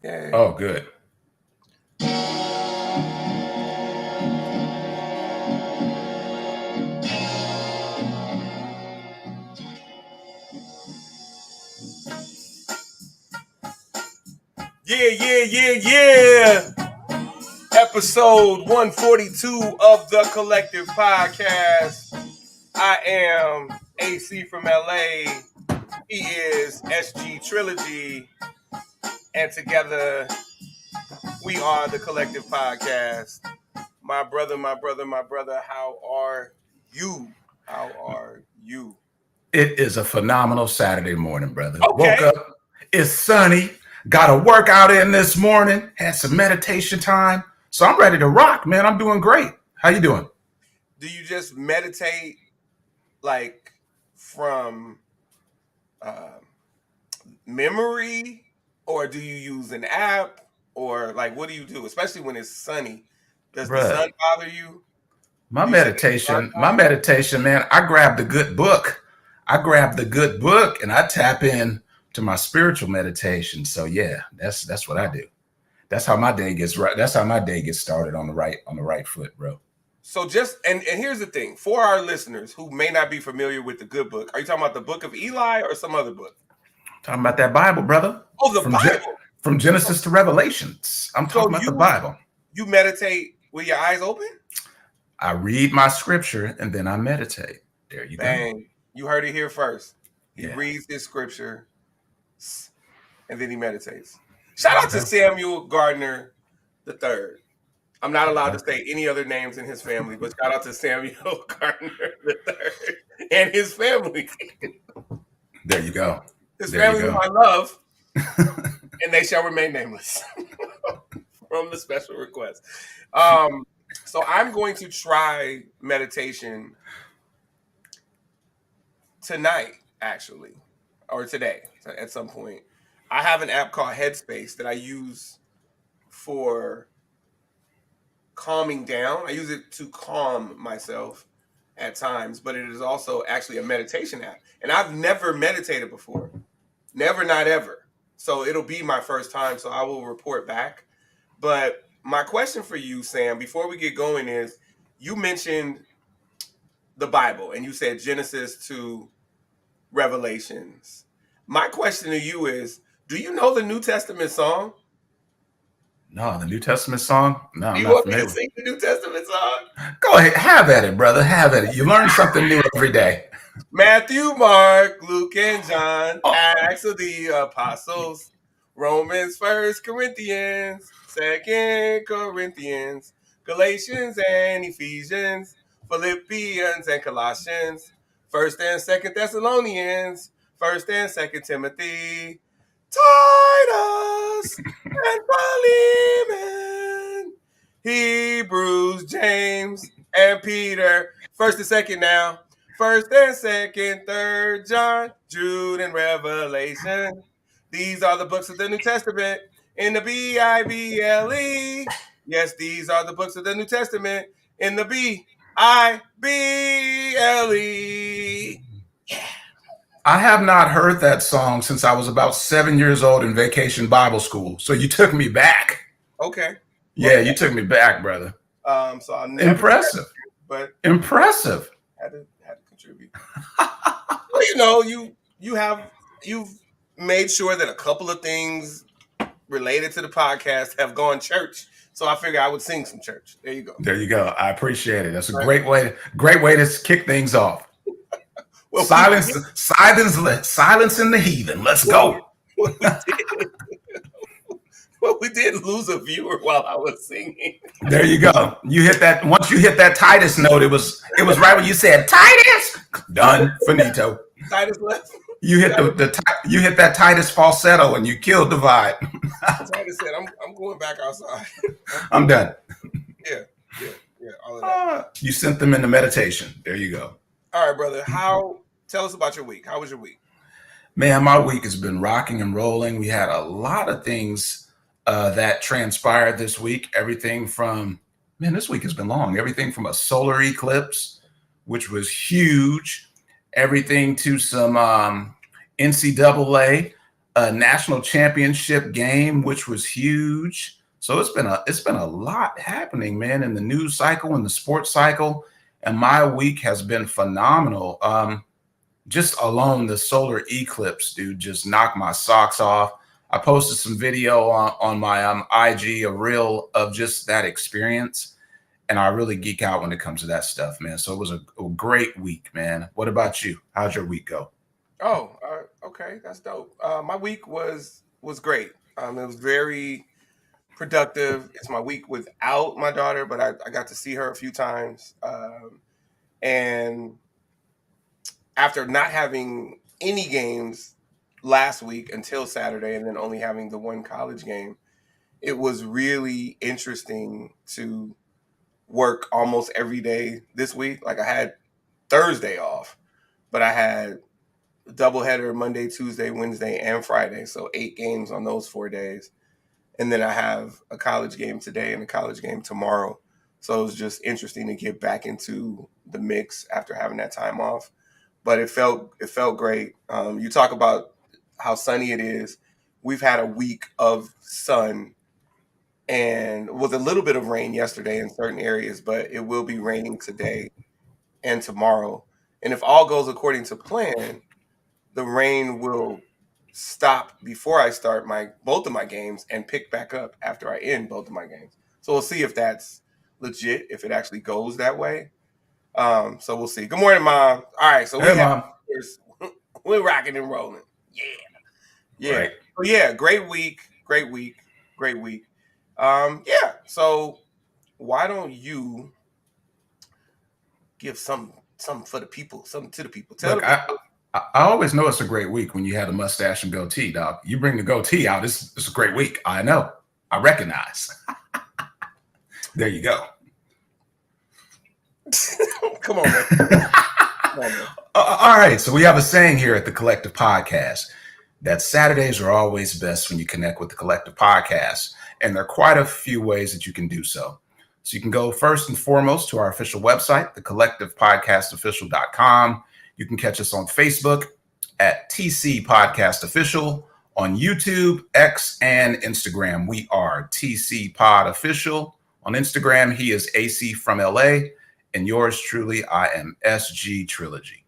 Yay. Oh, good. Yeah. Episode 142 of the Collective Podcast. I am AC from LA. He is SG Trilogy. And together we are the Collective Podcast. My brother, how are you? How are you? It is a phenomenal Saturday morning, brother. Okay. Woke up, it's sunny, got a workout in this morning, had some meditation time. So I'm ready to rock, man. I'm doing great. How you doing? Do you just meditate like from memory, or do you use an app, or like what do you do, especially when it's sunny? Does the sun bother you? My meditation, man, I grab the good book. And I tap in to my spiritual meditation. So yeah, that's what I do. That's how my day gets right. That's how my day gets started on the right foot, bro. So just and here's the thing for our listeners who may not be familiar with the good book. Are you talking about the Book of Eli or some other book? Talking about that Bible, brother. Oh, the Bible. From Genesis to Revelations. I'm talking about the Bible. You meditate with your eyes open? I read my scripture and then I meditate. There you go. You heard it here first. He reads his scripture and then he meditates. Shout out to Samuel Gardner III. I'm not allowed to say any other names in his family, but shout out to Samuel Gardner III and his family. There you go. His family who I love, and they shall remain nameless from the special request. So I'm going to try meditation tonight, actually, or today at some point. I have an app called Headspace that I use for calming down. I use it to calm myself at times, but it is also actually a meditation app. And I've never meditated before. Never, not ever. So it'll be my first time, so I will report back. But my question for you, Sam, before we get going is, you mentioned the Bible, and you said Genesis to Revelations. My question to you is, do you know the New Testament song? No, the New Testament song? No, you want me to sing the New Testament song? Go ahead. Have at it, brother. Have at it. You learn something new every day. Matthew, Mark, Luke, and John, Acts of the Apostles, Romans, 1 Corinthians, 2 Corinthians, Galatians and Ephesians, Philippians and Colossians, 1 and 2 Thessalonians, 1 and 2 Timothy, Titus, and Philemon, Hebrews, James, and Peter, 1st and 2nd now, 1st and 2nd, 3rd John, Jude, and Revelation. These are the books of the New Testament in the Bible. Yes, these are the books of the New Testament in the Bible. Yeah. I have not heard that song since I was about 7 years old in Vacation Bible School. So you took me back. Okay. Yeah, you took me back, brother. So I'll never impressive. But impressive. Had to contribute. Well, you've made sure that a couple of things related to the podcast have gone church. So I figured I would sing some church. There you go. There you go. I appreciate it. That's a great way to kick things off. Well, silence in the heathen. Let's go. Well, we did lose a viewer while I was singing. There you go. You hit that. Once you hit that Titus note, it was right when you said Titus. Done. Finito. Titus left. You hit you hit that Titus falsetto and you killed the vibe. Titus said, "I'm going back outside. I'm done." Yeah. All of that. You sent them into meditation. There you go. All right, brother. Tell us about your week. How was your week? Man, my week has been rocking and rolling. We had a lot of things that transpired this week. Everything from, this week has been long. Everything from a solar eclipse, which was huge. Everything to some NCAA a national championship game, which was huge. So it's been a lot happening, man, in the news cycle and the sports cycle. And my week has been phenomenal. Just alone, the solar eclipse, dude, just knocked my socks off. I posted some video on my IG, a reel of just that experience. And I really geek out when it comes to that stuff, man. So it was a great week, man. What about you? How's your week go? Oh, okay, that's dope. My week was great. It was very productive. It's my week without my daughter, but I got to see her a few times. And after not having any games last week until Saturday, and then only having the one college game, it was really interesting to work almost every day this week. Like I had Thursday off, but I had a doubleheader Monday, Tuesday, Wednesday, and Friday. So 8 games on those 4 days. And then I have a college game today and a college game tomorrow. So it was just interesting to get back into the mix after having that time off. But it felt great. You talk about how sunny it is. We've had a week of sun and with a little bit of rain yesterday in certain areas, but it will be raining today and tomorrow. And if all goes according to plan, the rain will stop before I start both of my games and pick back up after I end both of my games. So we'll see if that's legit, if it actually goes that way. So we'll see. Good morning, Mom. All right, so Hey, Mom. we're rocking and rolling. Yeah. Right. So yeah, great week. Yeah. So why don't you give something for the people, something to the people? Tell Look, the people. I always know it's a great week when you have a mustache and goatee, dog. You bring the goatee out, it's a great week. I know. I recognize. There you go. Come on, man. All right. So we have a saying here at the Collective Podcast that Saturdays are always best when you connect with the Collective Podcast. And there are quite a few ways that you can do so. So you can go first and foremost to our official website, thecollectivepodcastofficial.com. You can catch us on Facebook at TC Podcast Official, on YouTube, X, and Instagram. We are TC Pod Official. On Instagram, he is AC from LA. And yours truly, I am SG Trilogy.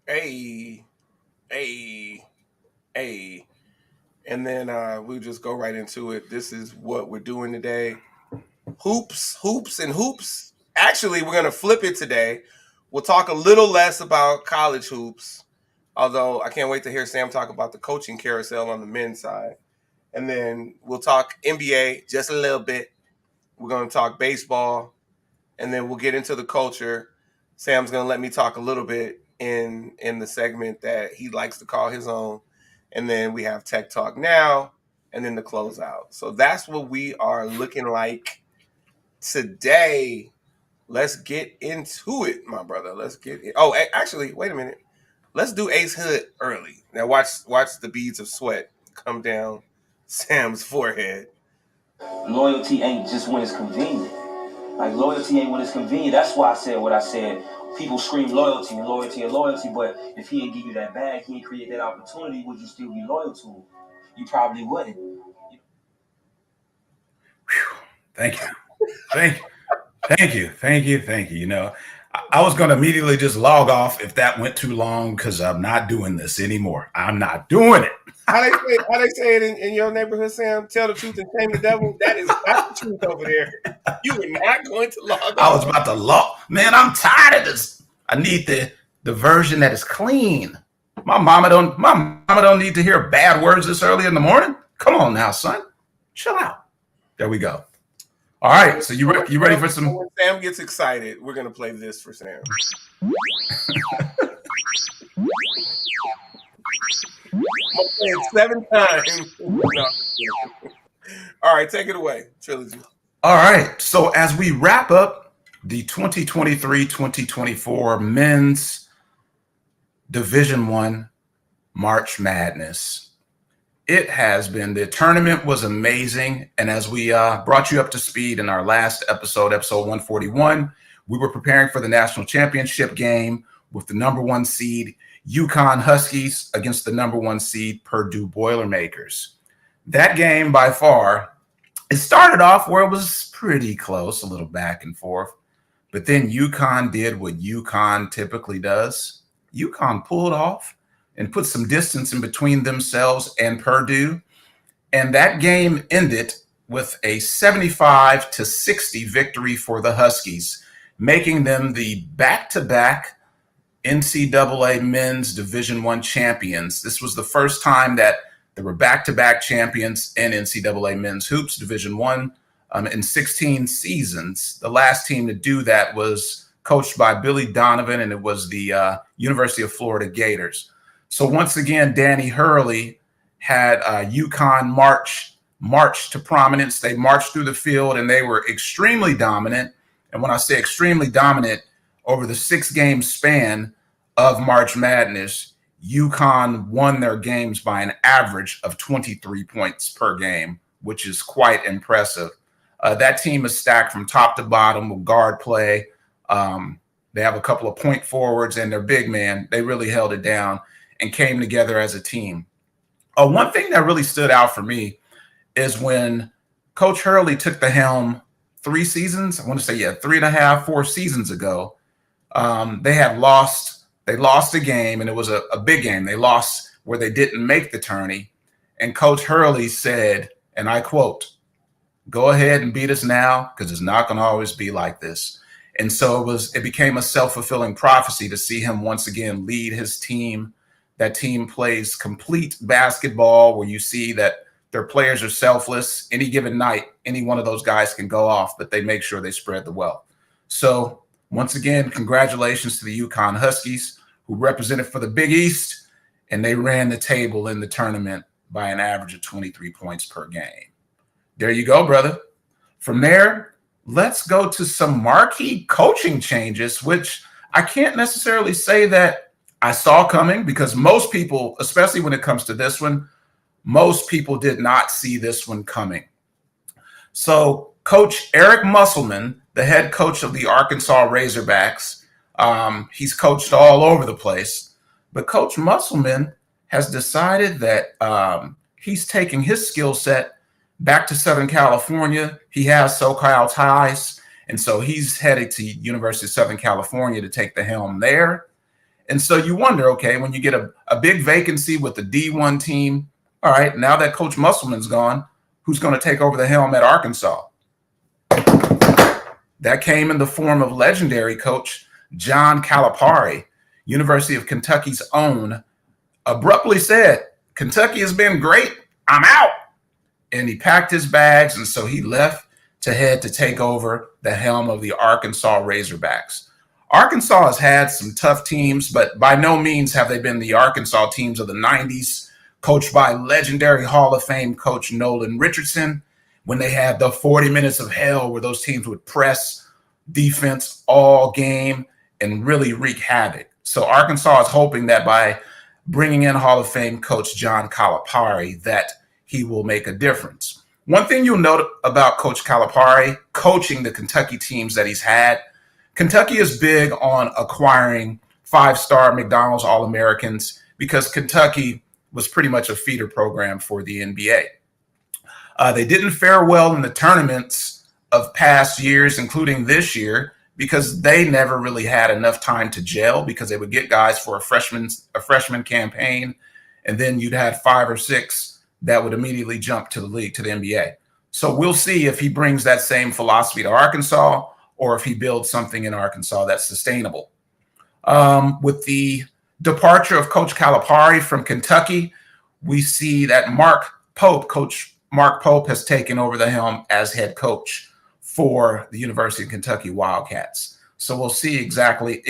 Hey. And then we'll just go right into it. This is what we're doing today. Hoops. Actually, we're going to flip it today. We'll talk a little less about college hoops, although I can't wait to hear Sam talk about the coaching carousel on the men's side. And then we'll talk NBA just a little bit. We're going to talk baseball, and then we'll get into the culture. Sam's going to let me talk a little bit in the segment that he likes to call his own. And then we have Tech Talk now, and then the closeout. So that's what we are looking like today. Let's get into it, my brother. Let's get it. Oh, actually, wait a minute. Let's do Ace Hood early. Now watch the beads of sweat come down Sam's forehead. Loyalty ain't just when it's convenient. Like, loyalty ain't when it's convenient. That's why I said what I said. People scream loyalty, but if he ain't give you that bag, he ain't create that opportunity, would you still be loyal to him? You probably wouldn't. Thank you. You know, I was going to immediately just log off if that went too long because I'm not doing this anymore. I'm not doing it. How they say it in your neighborhood, Sam? Tell the truth and shame the devil. That is not the truth over there. You were not going to log off. I was about to log. Man, I'm tired of this. I need the version that is clean. My mama don't need to hear bad words this early in the morning. Come on now, son. Chill out. There we go. All right. So you ready for some? When Sam gets excited, we're gonna play this for Sam. I'm playing 7 times. All right, take it away, Trilogy. All right. So as we wrap up the 2023-2024 men's Division I March Madness, it has been, the tournament was amazing. And as we brought you up to speed in our last episode 141, we were preparing for the national championship game with the number 1 seed UConn Huskies against the #1 seed Purdue Boilermakers. That game by far, it started off where it was pretty close, a little back and forth. But then UConn did what UConn typically does. UConn pulled off and put some distance in between themselves and Purdue. And that game ended with a 75-60 victory for the Huskies, making them the back-to-back NCAA men's Division I champions. This was the first time that there were back-to-back champions in NCAA men's hoops Division I in 16 seasons. The last team to do that was coached by Billy Donovan, and it was the University of Florida Gators. So once again, Danny Hurley had UConn march to prominence. They marched through the field, and they were extremely dominant. And when I say extremely dominant, over the 6-game span of March Madness, UConn won their games by an average of 23 points per game, which is quite impressive. That team is stacked from top to bottom with guard play. They have a couple of point forwards, and their big man, they really held it down and came together as a team. One thing that really stood out for me is when Coach Hurley took the helm 3 seasons, I want to say, 3.5, 4 seasons ago. They lost a game, and it was a big game. They lost where they didn't make the tourney. And Coach Hurley said, and I quote, "Go ahead and beat us now, because it's not going to always be like this." And so it became a self-fulfilling prophecy to see him once again lead his team. That team plays complete basketball, where you see that their players are selfless. Any given night, any one of those guys can go off, but they make sure they spread the wealth. So once again, congratulations to the UConn Huskies, who represented for the Big East, and they ran the table in the tournament by an average of 23 points per game. There you go, brother. From there, let's go to some marquee coaching changes, which I can't necessarily say that I saw coming, because most people, especially when it comes to this one, most people did not see this one coming. So Coach Eric Musselman, the head coach of the Arkansas Razorbacks, he's coached all over the place, but Coach Musselman has decided that he's taking his skill set back to Southern California. He has SoCal ties, and so he's headed to University of Southern California to take the helm there. And so you wonder, okay, when you get a big vacancy with the D1 team, all right, now that Coach Musselman's gone, who's going to take over the helm at Arkansas? That came in the form of legendary coach John Calipari. University of Kentucky's own, abruptly said, "Kentucky has been great, I'm out." And he packed his bags, and so he left to head to take over the helm of the Arkansas Razorbacks. Arkansas has had some tough teams, but by no means have they been the Arkansas teams of the 90s, coached by legendary Hall of Fame coach Nolan Richardson, when they had the 40 minutes of hell where those teams would press defense all game and really wreak havoc. So Arkansas is hoping that by bringing in Hall of Fame coach John Calipari, that he will make a difference. One thing you'll note about Coach Calipari coaching the Kentucky teams that he's had, Kentucky is big on acquiring 5-star McDonald's All-Americans, because Kentucky was pretty much a feeder program for the NBA. They didn't fare well in the tournaments of past years, including this year, because they never really had enough time to gel, because they would get guys for a freshman campaign, and then you'd have 5 or 6 that would immediately jump to the league, to the NBA. So we'll see if he brings that same philosophy to Arkansas, or if he builds something in Arkansas that's sustainable. With the departure of Coach Calipari from Kentucky, we see that Coach Mark Pope has taken over the helm as head coach for the University of Kentucky Wildcats. So we'll see exactly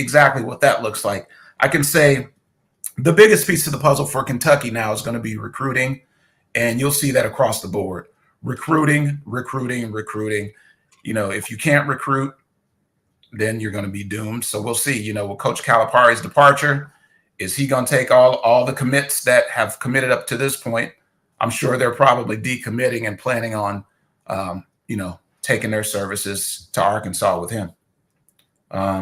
what that looks like. I can say the biggest piece of the puzzle for Kentucky now is going to be recruiting, and you'll see that across the board. Recruiting. You know, if you can't recruit, then you're going to be doomed. So we'll see, you know, with Coach Calipari's departure, is he going to take all the commits that have committed up to this point? I'm sure they're probably decommitting and planning on, taking their services to Arkansas with him.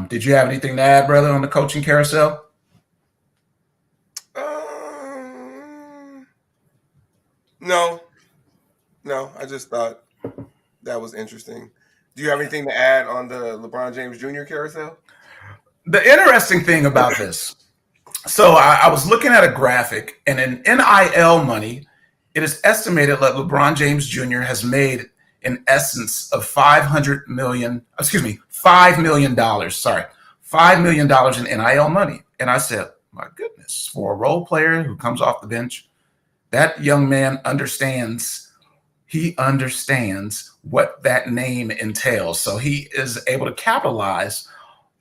Did you have anything to add, brother, on the coaching carousel? No, no. I just thought that was interesting. Do you have anything to add on the LeBron James Jr. carousel? The interesting thing about this, so I was looking at a graphic, and in NIL money, it is estimated that LeBron James Jr. has made in essence of $5 million. Sorry, $5 million in NIL money. And I said, my goodness, for a role player who comes off the bench, that young man understands. He understands what that name entails. So he is able to capitalize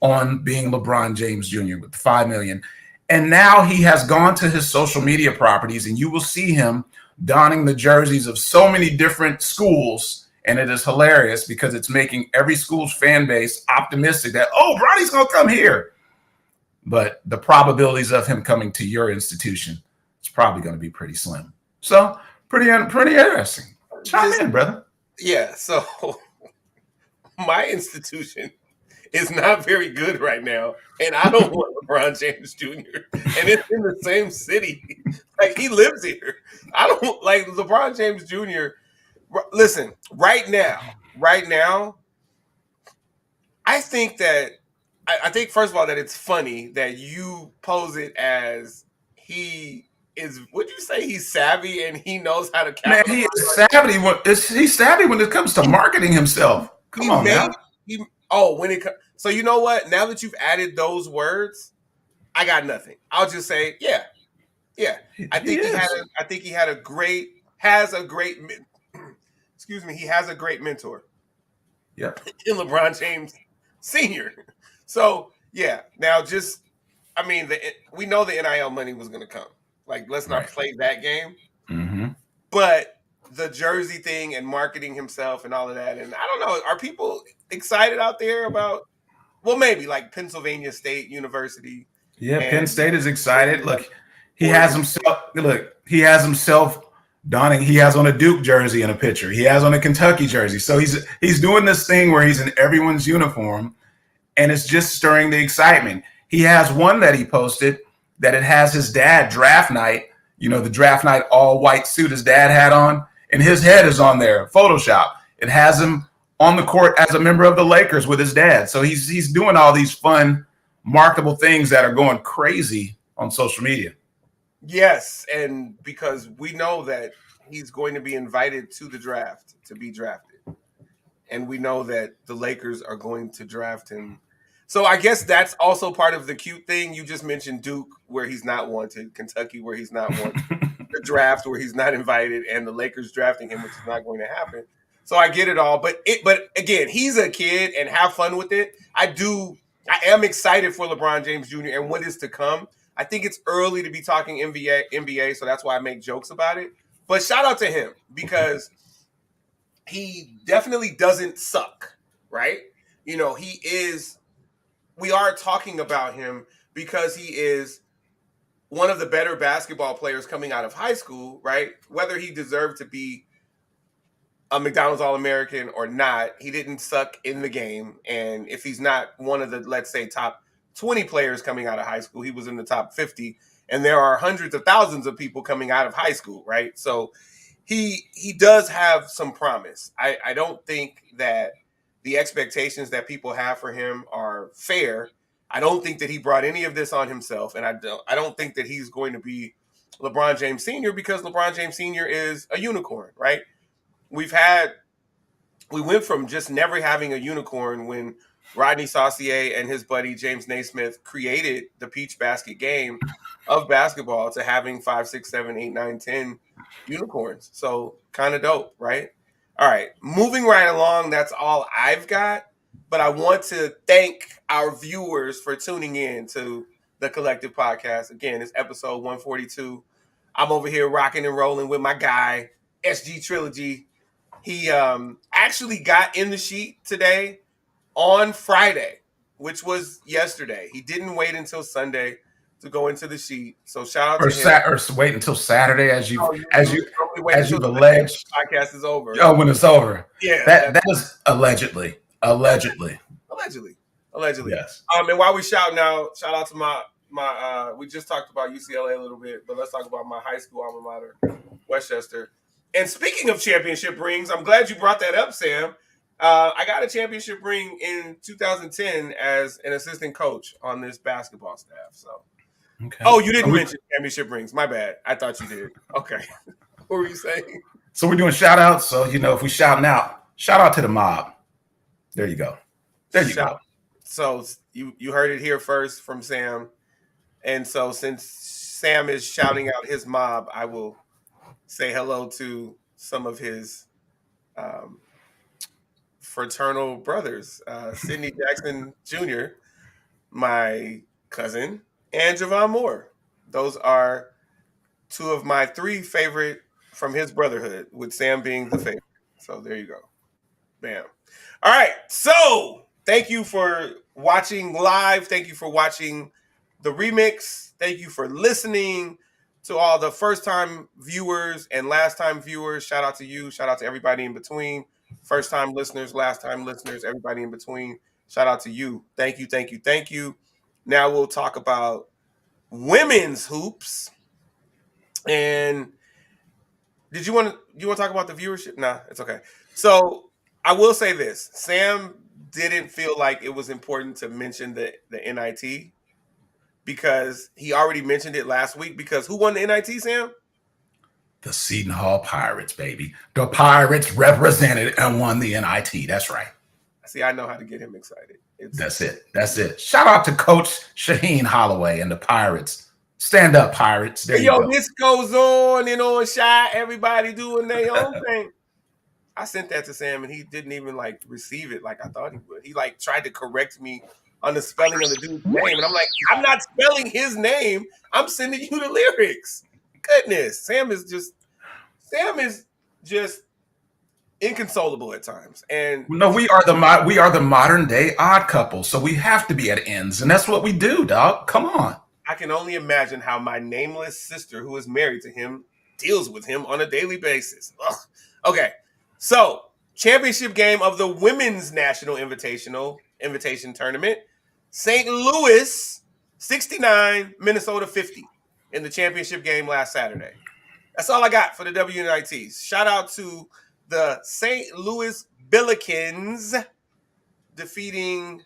on being LeBron James Jr. with 5 million. And now he has gone to his social media properties, and you will see him donning the jerseys of so many different schools. And it is hilarious because it's making every school's fan base optimistic that, oh, Bronny's going to come here. But the probabilities of him coming to your institution is probably going to be pretty slim. So pretty interesting. Chime in, brother. Yeah. So my institution is not very good right now, and I don't want LeBron James Jr. And it's in the same city. Like, he lives here. I don't like LeBron James Jr. Listen, right now, I think that I think first of all that it's funny that you pose it as he is. Would you say he's savvy and he knows how to Man, capitalize? he is savvy. He's savvy when it comes to marketing himself. Come on now. When it comes. So you know what? Now that you've added those words, I got nothing. I'll just say, yeah. I think he has a great excuse me. He has a great mentor. Yep. In LeBron James Sr. So yeah. Now we know the NIL money was going to come. Like, let's not play that game. Mm-hmm. But the jersey thing and marketing himself and all of that, and I don't know, are people excited out there about? Well, maybe like Pennsylvania State University. Yeah, Penn State is excited. Look, he has himself donning. He has on a Duke jersey in a picture. He has on a Kentucky jersey. So he's doing this thing where he's in everyone's uniform, and it's just stirring the excitement. He has one that he posted that it has his dad draft night. You know, the draft night all white suit his dad had on, and his head is on there, Photoshop. It has him on the court as a member of the Lakers with his dad. So he's doing all these fun, marketable things that are going crazy on social media. Yes, and because we know that he's going to be invited to the draft to be drafted. And we know that the Lakers are going to draft him. So I guess that's also part of the cute thing. You just mentioned Duke, where he's not wanted, Kentucky, where he's not wanted, the draft, where he's not invited, and the Lakers drafting him, which is not going to happen. So I get it all. But again, he's a kid, and have fun with it. I am excited for LeBron James Jr. and what is to come. I think it's early to be talking NBA, so that's why I make jokes about it. But shout out to him, because he definitely doesn't suck, right? You know, we are talking about him because he is one of the better basketball players coming out of high school, right? Whether he deserved to be a McDonald's All-American or not, he didn't suck in the game. And if he's not one of the, let's say, top 20 players coming out of high school, he was in the top 50. And there are hundreds of thousands of people coming out of high school, right? So he does have some promise. I don't think that the expectations that people have for him are fair. I don't think that he brought any of this on himself. And I don't think that he's going to be LeBron James Sr. because LeBron James Sr. is a unicorn, right? We went from just never having a unicorn when Rodney Saucier and his buddy James Naismith created the Peach Basket game of basketball to having 5, 6, 7, 8, 9, 10 unicorns. So kind of dope, right? All right, moving right along. That's all I've got. But I want to thank our viewers for tuning in to the Collective Podcast. Again, it's episode 142. I'm over here rocking and rolling with my guy, SG Trilogy. He actually got in the sheet today on Friday, which was yesterday. He didn't wait until Sunday to go into the sheet. So shout out to him. Or wait until Saturday, as you've alleged. Podcast is over. Oh, when it's over. Yeah, that was allegedly. Allegedly. Yes. And while we shout out to my we just talked about UCLA a little bit, but let's talk about my high school alma mater, Westchester. And speaking of championship rings, I'm glad you brought that up, Sam. I got a championship ring in 2010 as an assistant coach on this basketball staff. So, Okay. oh, you didn't mention championship rings. My bad. I thought you did. Okay. What were you saying? So we're doing shout outs. So, if we shouting out, shout out to the mob. There you go. There you go. So you heard it here first from Sam. And so since Sam is shouting out his mob, I will say hello to some of his fraternal brothers, Sidney Jackson Jr., my cousin, and Javon Moore. Those are two of my three favorite from his brotherhood, with Sam being the favorite. So there you go. Bam. All right. So thank you for watching live. Thank you for watching the remix. Thank you for listening to all the first-time viewers and last-time viewers. Shout out to you. Shout out to everybody in between. First-time listeners, last-time listeners, everybody in between. Shout out to you. Thank you, thank you, thank you. Now we'll talk about women's hoops. And did you want to talk about the viewership? Nah, it's okay. So I will say this: Sam didn't feel like it was important to mention the NIT because he already mentioned it last week. Because who won the NIT, Sam? The Seton Hall Pirates, baby. The Pirates represented and won the NIT. That's right. See, I know how to get him excited. That's it. Shout out to Coach Shaheen Holloway and the Pirates. Stand up, Pirates. There you go. This goes on and on, shy. Everybody doing their own thing. I sent that to Sam, and he didn't even receive it like I thought he would. He tried to correct me on the spelling of the dude's name, and I'm like, I'm not spelling his name. I'm sending you the lyrics. Goodness, Sam is just inconsolable at times. And no, we are the modern day odd couple, so we have to be at ends, and that's what we do, dog. Come on. I can only imagine how my nameless sister, who is married to him, deals with him on a daily basis. Ugh. Okay, so championship game of the Women's National Invitation Tournament. St. Louis 69, Minnesota 50 in the championship game last Saturday. That's all I got for the WNITs. Shout out to the St. Louis Billikens defeating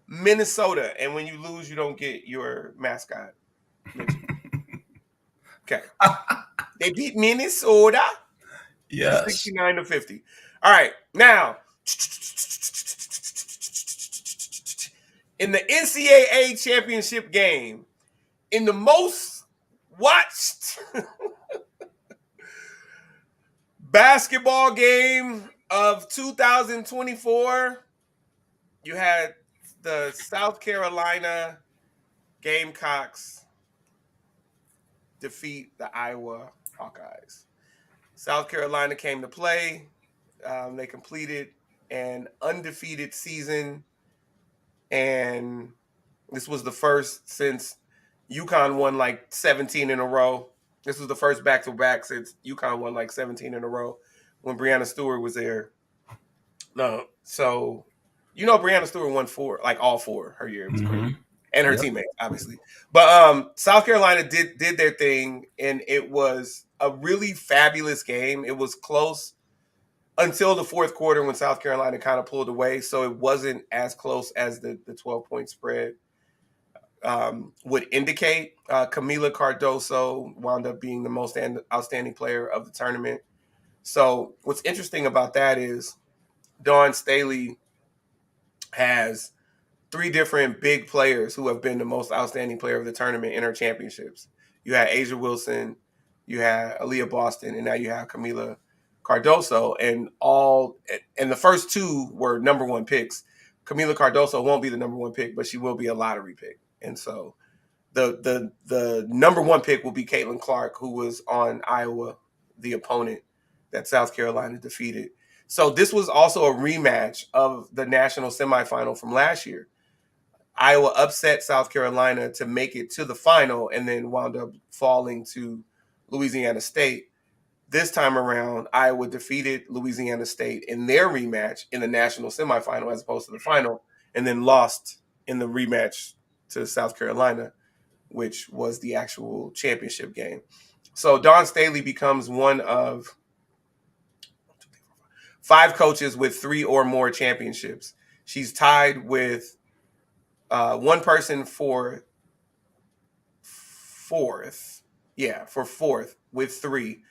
Minnesota. And when you lose, you don't get your mascot. Okay. They beat Minnesota. Yes. 69-50. All right. Now, in the NCAA championship game, in the most watched basketball game of 2024, you had the South Carolina Gamecocks defeat the Iowa Hawkeyes. South Carolina came to play. They completed an undefeated season, and this was the first since UConn won 17 in a row. This was the first back-to-back since UConn won 17 in a row when Breanna Stewart was there. No, so Breanna Stewart won all four her year. It was crazy. And her teammates, obviously. But South Carolina did their thing, and it was a really fabulous game. It was close until the fourth quarter when South Carolina kind of pulled away, so it wasn't as close as the 12-point spread would indicate. Camila Cardoso wound up being the most outstanding player of the tournament. So what's interesting about that is Dawn Staley has three different big players who have been the most outstanding player of the tournament in her championships. You had Asia Wilson, you had Aaliyah Boston, and now you have Camila Cardoso. And the first two were number one picks. Camila Cardoso won't be the number one pick, but she will be a lottery pick. And so the number one pick will be Caitlin Clark, who was on Iowa, the opponent that South Carolina defeated. So this was also a rematch of the national semifinal from last year. Iowa upset South Carolina to make it to the final and then wound up falling to Louisiana State. This time around, Iowa defeated Louisiana State in their rematch in the national semifinal as opposed to the final, and then lost in the rematch to South Carolina, which was the actual championship game. So Dawn Staley becomes one of 5 coaches with 3 or more championships. She's tied with one person for fourth. Yeah, for fourth with 3.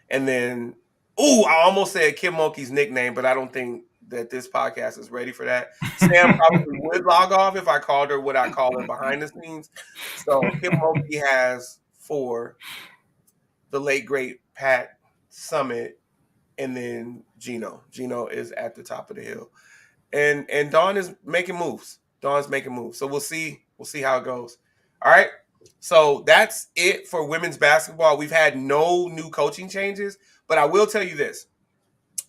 And then, I almost said Kim Mulkey's nickname, but I don't think that this podcast is ready for that. Sam probably would log off if I called her what I call her behind the scenes. So Kim Mulkey has 4, the late great Pat Summit, and then Gino. Gino is at the top of the hill. And Dawn is making moves. Dawn's making moves. So we'll see how it goes. All right. So that's it for women's basketball. We've had no new coaching changes, but I will tell you this.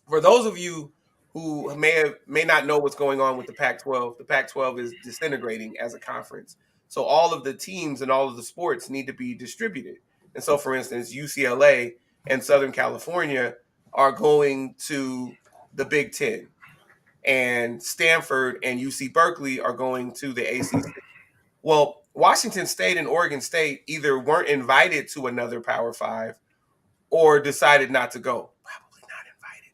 For those of you who may not know what's going on with the Pac-12, the Pac-12 is disintegrating as a conference. So all of the teams and all of the sports need to be distributed. And so, for instance, UCLA and Southern California are going to the Big Ten, and Stanford and UC Berkeley are going to the ACC. Well, Washington State and Oregon State either weren't invited to another Power 5 or decided not to go. Probably not invited.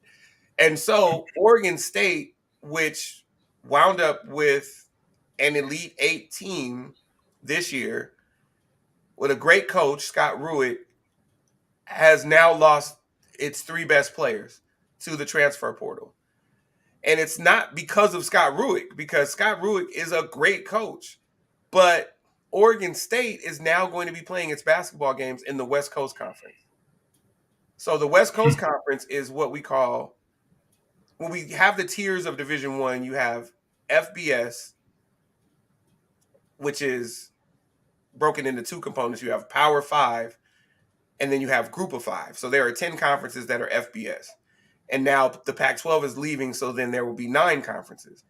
And so Oregon State, which wound up with an Elite 8 team this year with a great coach, Scott Ruick, has now lost its 3 best players to the transfer portal. And it's not because of Scott Ruick, because Scott Ruick is a great coach. But Oregon State is now going to be playing its basketball games in the West Coast Conference. So the West Coast Conference is what we call, when we have the tiers of Division I, you have FBS, which is broken into 2 components. You have Power 5, and then you have Group of 5. So there are 10 conferences that are FBS. And now the Pac-12 is leaving, so then there will be 9 conferences.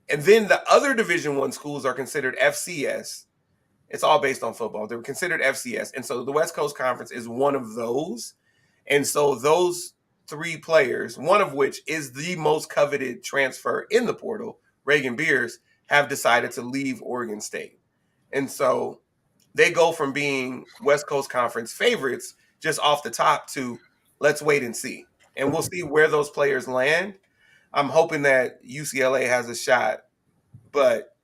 And then the other Division I schools are considered FCS. It's all based on football. They're considered FCS. And so the West Coast Conference is one of those. And so those 3 players, one of which is the most coveted transfer in the portal, Reagan Beers, have decided to leave Oregon State. And so they go from being West Coast Conference favorites just off the top to let's wait and see. And we'll see where those players land. I'm hoping that UCLA has a shot, but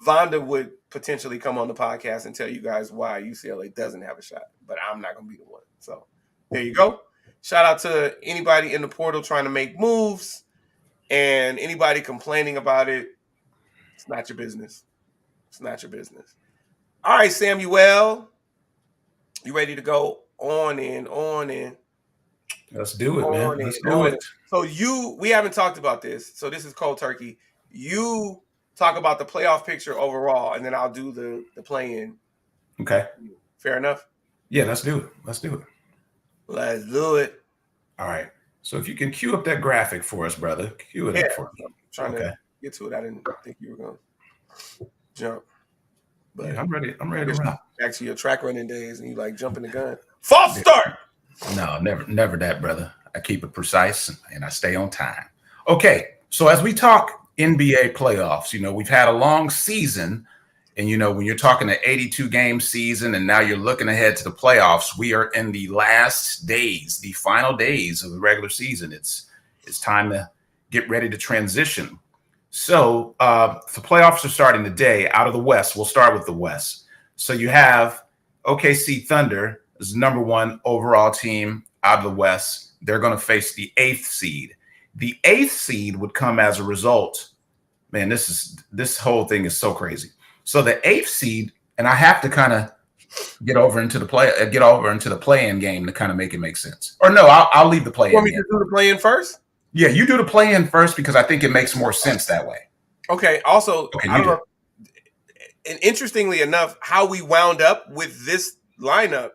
Vonda would potentially come on the podcast and tell you guys why UCLA doesn't have a shot, but I'm not going to be the one. So there you go. Shout out to anybody in the portal trying to make moves, and anybody complaining about it. It's not your business. It's not your business. All right, Samuel, you ready to go on in? Let's do it, man. Let's do it. So we haven't talked about this. So this is cold turkey. You talk about the playoff picture overall, and then I'll do the play-in. Okay. Fair enough? Yeah, let's do it. Let's do it. Let's do it. All right. So if you can cue up that graphic for us, brother. Cue it up for me. I'm trying to get to it. I didn't think you were going to jump. But yeah, I'm ready to run. Back to your track running days, and you like jumping the gun. False start! No, never that, brother. I keep it precise and I stay on time. Okay, so as we talk NBA playoffs, we've had a long season, and when you're talking an 82-game season, and now you're looking ahead to the playoffs, we are in the last days, the final days of the regular season. It's time to get ready to transition. So the playoffs are starting today. Out of the West, we'll start with the West. So you have OKC Thunder is the number 1 overall team out of the West. They're going to face the 8th seed. The 8th seed would come as a result. Man, this whole thing is so crazy. So the 8th seed, and I have to kind of get over into the play-in game to kind of make it make sense. Or no, I'll leave the play-in. You want me to do the play-in first? Yeah, you do the play-in first because I think it makes more sense that way. Okay. Also, I don't know. And interestingly enough, how we wound up with this lineup.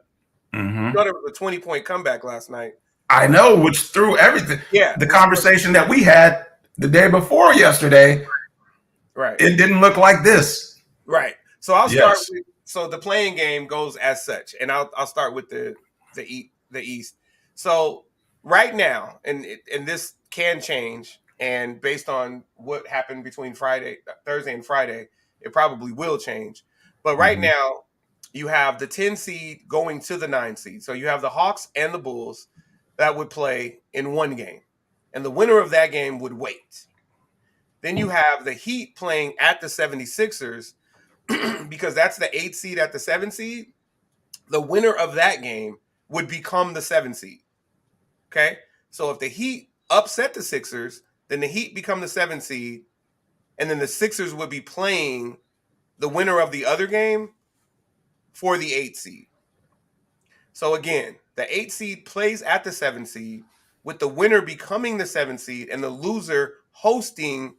I thought it was a 20-point comeback last night. I know, which threw everything. Yeah. The conversation that we had the day before yesterday, right? It didn't look like this. Right. So I'll start with, so the playing game goes as such, and I'll start with the East. So right now, and this can change, and based on what happened between Thursday and Friday, it probably will change. But right now, you have the 10 seed going to the 9 seed. So you have the Hawks and the Bulls that would play in one game. and the winner of that game would wait. Then you have the Heat playing at the 76ers because that's the 8 seed at the 7 seed. The winner of that game would become the 7 seed. Okay? So if the Heat upset the Sixers, then the Heat become the 7 seed, and then the Sixers would be playing the winner of the other game for the 8 seed. So again, the 8 seed plays at the 7 seed, with the winner becoming the 7 seed and the loser hosting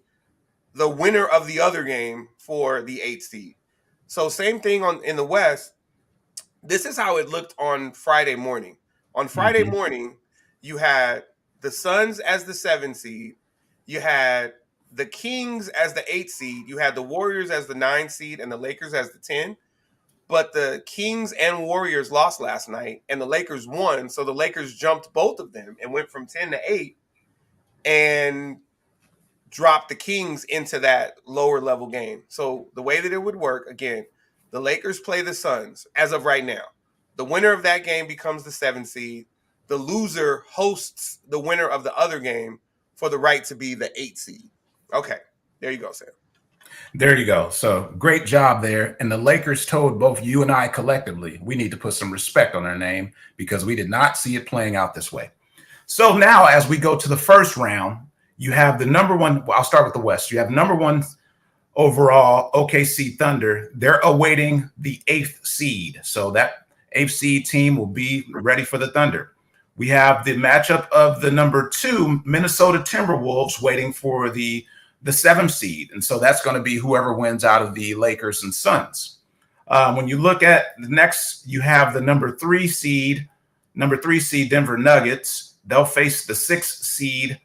the winner of the other game for the 8 seed. So same thing in the West. This is how it looked on Friday morning. On Friday morning, you had the Suns as the 7 seed, you had the Kings as the 8 seed, you had the Warriors as the 9 seed, and the Lakers as the 10. But the Kings and Warriors lost last night, and the Lakers won. So the Lakers jumped both of them and went from 10 to 8 and dropped the Kings into that lower level game. So the way that it would work, again, the Lakers play the Suns as of right now. The winner of that game becomes the 7 seed. The loser hosts the winner of the other game for the right to be the 8 seed. Okay, there you go, Sam. There you go. So great job there. And the Lakers told both you and I collectively, we need to put some respect on their name because we did not see it playing out this way. So now as we go to the first round, you have the number one. I'll start with the West. You have number one overall OKC Thunder. They're awaiting the 8th seed. So that 8th seed team will be ready for the Thunder. We have the matchup of the number 2 Minnesota Timberwolves waiting for the 7th seed. And so that's going to be whoever wins out of the Lakers and Suns. When you look at the next, you have the number 3 seed Denver Nuggets. They'll face the 6th seed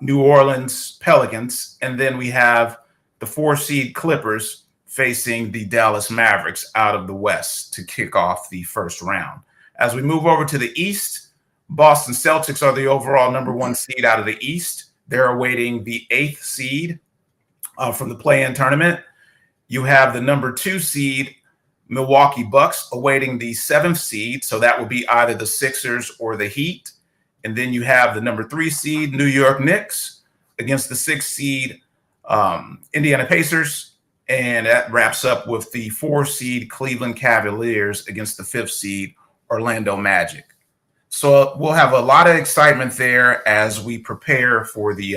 New Orleans Pelicans. And then we have the 4 seed Clippers facing the Dallas Mavericks out of the West to kick off the first round. As we move over to the East, Boston Celtics are the overall number 1 seed out of the East. They're awaiting the 8th seed from the play-in tournament. You have the number 2 seed Milwaukee Bucks awaiting the 7th seed. So that will be either the Sixers or the Heat. And then you have the number 3 seed New York Knicks against the 6th seed Indiana Pacers. And that wraps up with the 4 seed Cleveland Cavaliers against the 5th seed Orlando Magic. So we'll have a lot of excitement there as we prepare for the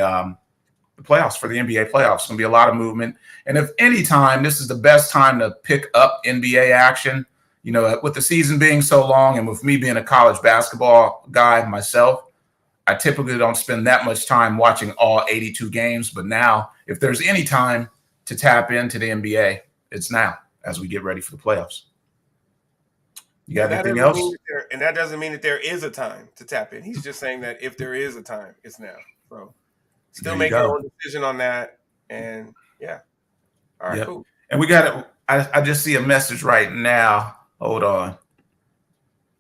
playoffs, for the NBA playoffs. It's going to be a lot of movement. And if any time, this is the best time to pick up NBA action. You know, with the season being so long and with me being a college basketball guy myself, I typically don't spend that much time watching all 82 games. But now, if there's any time to tap into the NBA, it's now as we get ready for the playoffs. You got anything else? And that doesn't mean that there is a time to tap in. He's just saying that if there is a time, it's now. So still make your own decision on that. And yeah. All right, cool. And we got it. I just see a message right now. Hold on.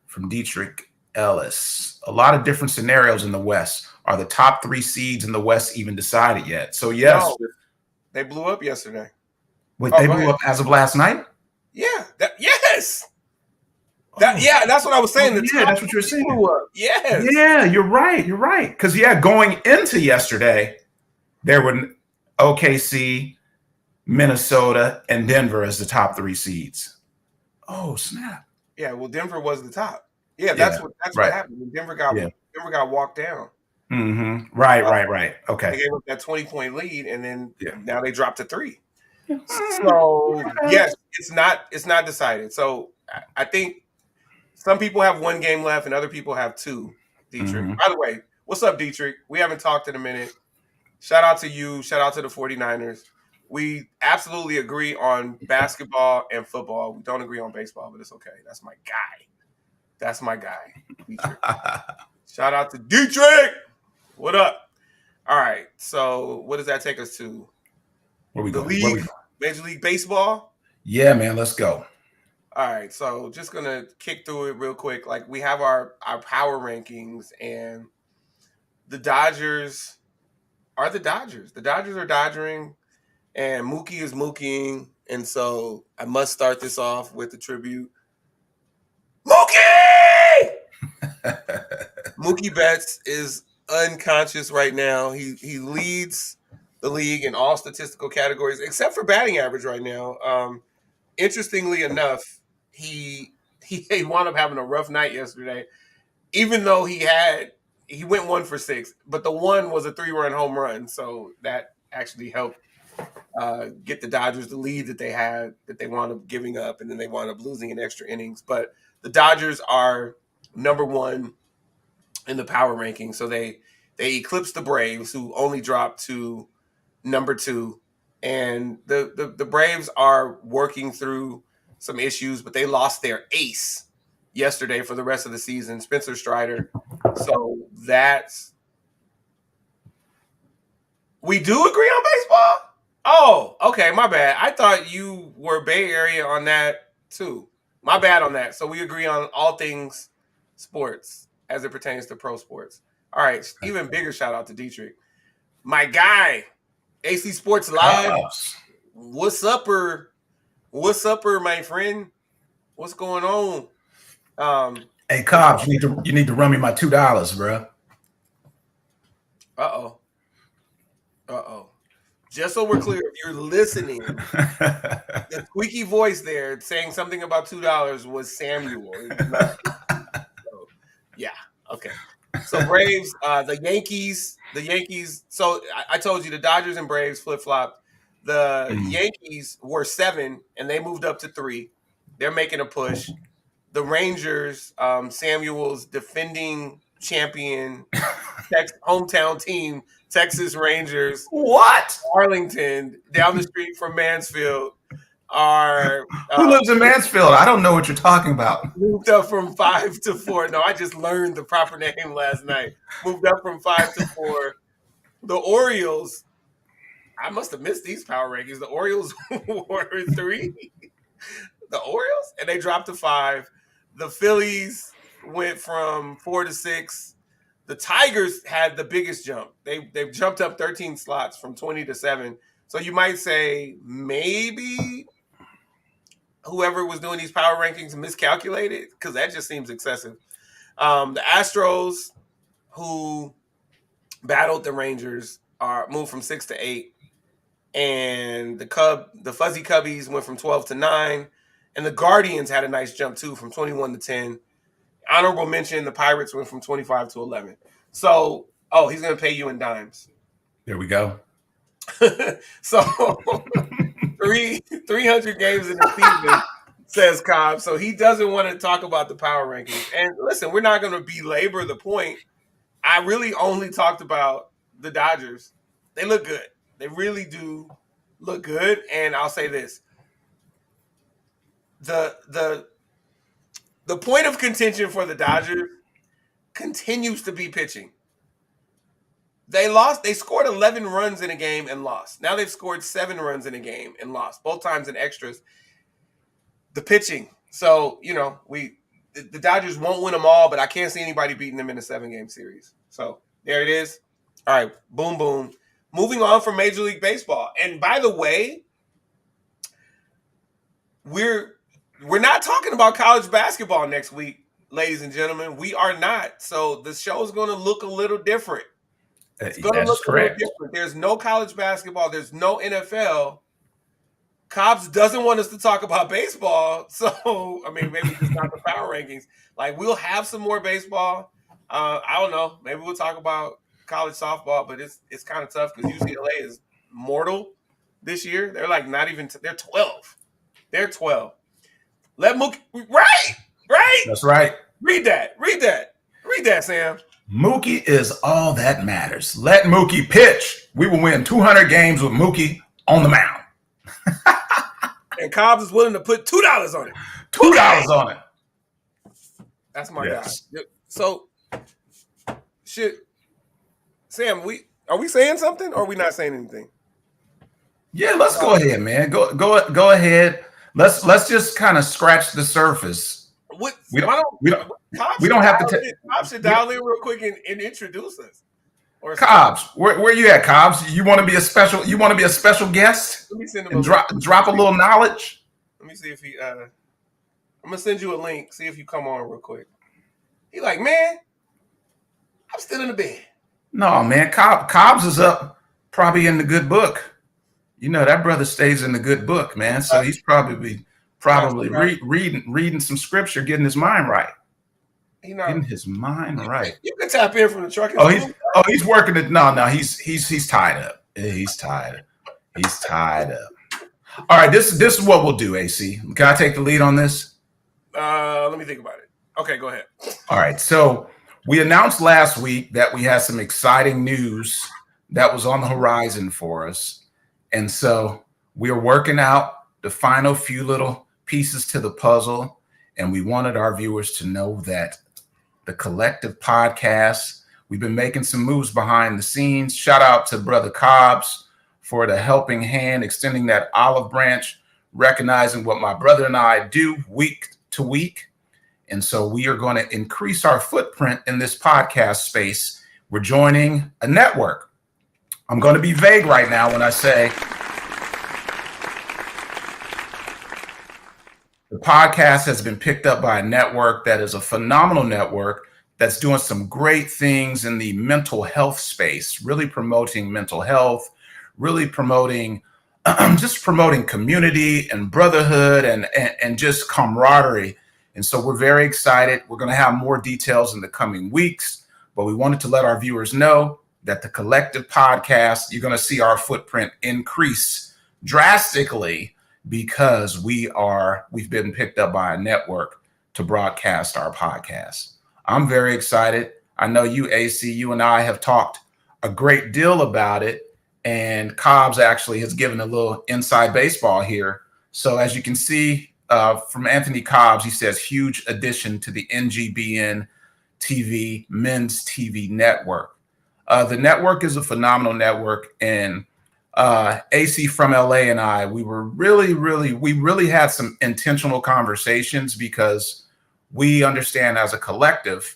From Dietrich Ellis. A lot of different scenarios in the West. Are the top 3 seeds in the West even decided yet? So yes. No, they blew up yesterday. Wait, they blew up as of last night? Yeah. Yes. That's what I was saying. That's what you're saying. Yes. Yeah, you're right. You're right. Because, going into yesterday, there were OKC, Minnesota, and Denver as the top 3 seeds. Oh, snap. Yeah, well, Denver was the top. Yeah, that's what happened. Denver got walked down. Mm-hmm. Right. Okay. They gave up that 20-point lead, and then now they dropped to 3. So, yes, it's not decided. So, I think some people have 1 game left and other people have 2, Dietrich. Mm-hmm. By the way, what's up, Dietrich? We haven't talked in a minute. Shout out to you. Shout out to the 49ers. We absolutely agree on basketball and football. We don't agree on baseball, but it's okay. That's my guy. Dietrich. Shout out to Dietrich. What up? All right. So what does that take us to? Where we going? League, Major League Baseball? Yeah, man. Let's go. All right, so just gonna kick through it real quick. Like we have our power rankings, and the Dodgers are the Dodgers. The Dodgers are dodgering, and Mookie is Mookieing, and so I must start this off with the tribute. Mookie! Mookie Betts is unconscious right now. He leads the league in all statistical categories except for batting average right now. Interestingly enough, he wound up having a rough night yesterday. Even though he went 1 for 6, but the one was a 3-run home run, so that actually helped get the Dodgers the lead that they had, that they wound up giving up, and then they wound up losing in extra innings. But the Dodgers are number 1 in the power ranking, so they eclipsed the Braves, who only dropped to number 2. And the Braves are working through some issues, but they lost their ace yesterday for the rest of the season, Spencer Strider. So we do agree on baseball? Oh, okay, my bad. I thought you were Bay Area on that too. My bad on that. So we agree on all things sports as it pertains to pro sports. All right, even bigger shout out to Dietrich. My guy, AC Sports Live. What's upper, my friend? What's going on? Hey, Cobbs, you need to run me my $2, bro. Uh oh. Just so we're clear, if you're listening, the squeaky voice there saying something about $2 was Samuel. It was not. So, yeah. Okay. So Braves, the Yankees. So I told you the Dodgers and Braves flip flopped. The Yankees were 7, and they moved up to 3. They're making a push. The Rangers, Samuel's defending champion, hometown team, Texas Rangers. What? Arlington, down the street from Mansfield, are who lives in Mansfield? I don't know what you're talking about. Moved up from 5 to 4. No, I just learned the proper name last night. Moved up from 5 to 4. The Orioles, I must have missed these power rankings. The Orioles were 3. The Orioles, and they dropped to 5. The Phillies went from 4 to 6. The Tigers had the biggest jump. They've jumped up 13 slots from 20 to 7. So you might say maybe whoever was doing these power rankings miscalculated, because that just seems excessive. The Astros, who battled the Rangers, are moved from 6 to 8. And the Fuzzy Cubbies went from 12 to 9. And the Guardians had a nice jump too, from 21 to 10. Honorable mention, the Pirates went from 25 to 11. So, he's going to pay you in dimes. There we go. So, 300 games in the season, says Cobb. So he doesn't want to talk about the power rankings. And listen, we're not going to belabor the point. I really only talked about the Dodgers. They look good. They really do look good. And I'll say this. The point of contention for the Dodgers continues to be pitching. They scored 11 runs in a game and lost. Now they've scored 7 runs in a game and lost, both times in extras. The pitching. So, the Dodgers won't win them all, but I can't see anybody beating them in a 7-game series. So there it is. All right, boom, boom. Moving on from Major League Baseball. And by the way, we're not talking about college basketball next week, ladies and gentlemen. We are not. So the show is going to look a little different. It's going to look correct. A little different. There's no college basketball. There's no NFL. Cobbs doesn't want us to talk about baseball. So, maybe just not the power rankings. Like, we'll have some more baseball. I don't know. Maybe we'll talk about college softball, but it's kind of tough because UCLA is mortal this year. They're like not even – they're 12. They're 12. Let Mookie – right? That's right. Read that, Sam. Mookie is all that matters. Let Mookie pitch. We will win 200 games with Mookie on the mound. And Cobbs is willing to put $2 on it. $2 on it. That's my guy. So, shit. Sam, are we saying something or are we not saying anything? Yeah, let's go ahead, man. Go ahead. Let's just kind of scratch the surface. We don't have to. Cobbs should dial in real quick and introduce us. Cobbs, where you at, Cobbs? You want to be a special? You want to be a special guest? Let me send him and drop a little knowledge. Let me see if he. I'm gonna send you a link. See if you come on real quick. He like, man, I'm still in the bed. No, man, Cobbs is up, probably in the good book. You know that brother stays in the good book, man. So he's probably That's right. reading some scripture, getting his mind right. He not. Getting his mind right. You can tap in from the truck and Oh, school. he's working it. No, he's tied up. He's tied. He's tied up. All right, this is what we'll do, AC. Can I take the lead on this? Let me think about it. Okay, go ahead. All right. So we announced last week that we had some exciting news that was on the horizon for us. And so we are working out the final few little pieces to the puzzle. And we wanted our viewers to know that the Collective Podcast, we've been making some moves behind the scenes. Shout out to Brother Cobbs for the helping hand, extending that olive branch, recognizing what my brother and I do week to week. And so we are going to increase our footprint in this podcast space. We're joining a network. I'm going to be vague right now when I say the podcast has been picked up by a network that is a phenomenal network that's doing some great things in the mental health space, really promoting mental health, really promoting just promoting community and brotherhood and just camaraderie. And so we're very excited. We're going to have more details in the coming weeks, but we wanted to let our viewers know that the Collective Podcast, you're going to see our footprint increase drastically because we've been picked up by a network to broadcast our podcast. I'm very excited. I know you, AC, you and I have talked a great deal about it. And Cobbs actually has given a little inside baseball here. So as you can see from Anthony Cobbs, he says, huge addition to the NGBN TV, men's TV network. The network is a phenomenal network. And AC from LA and I, we really had some intentional conversations because we understand as a collectively,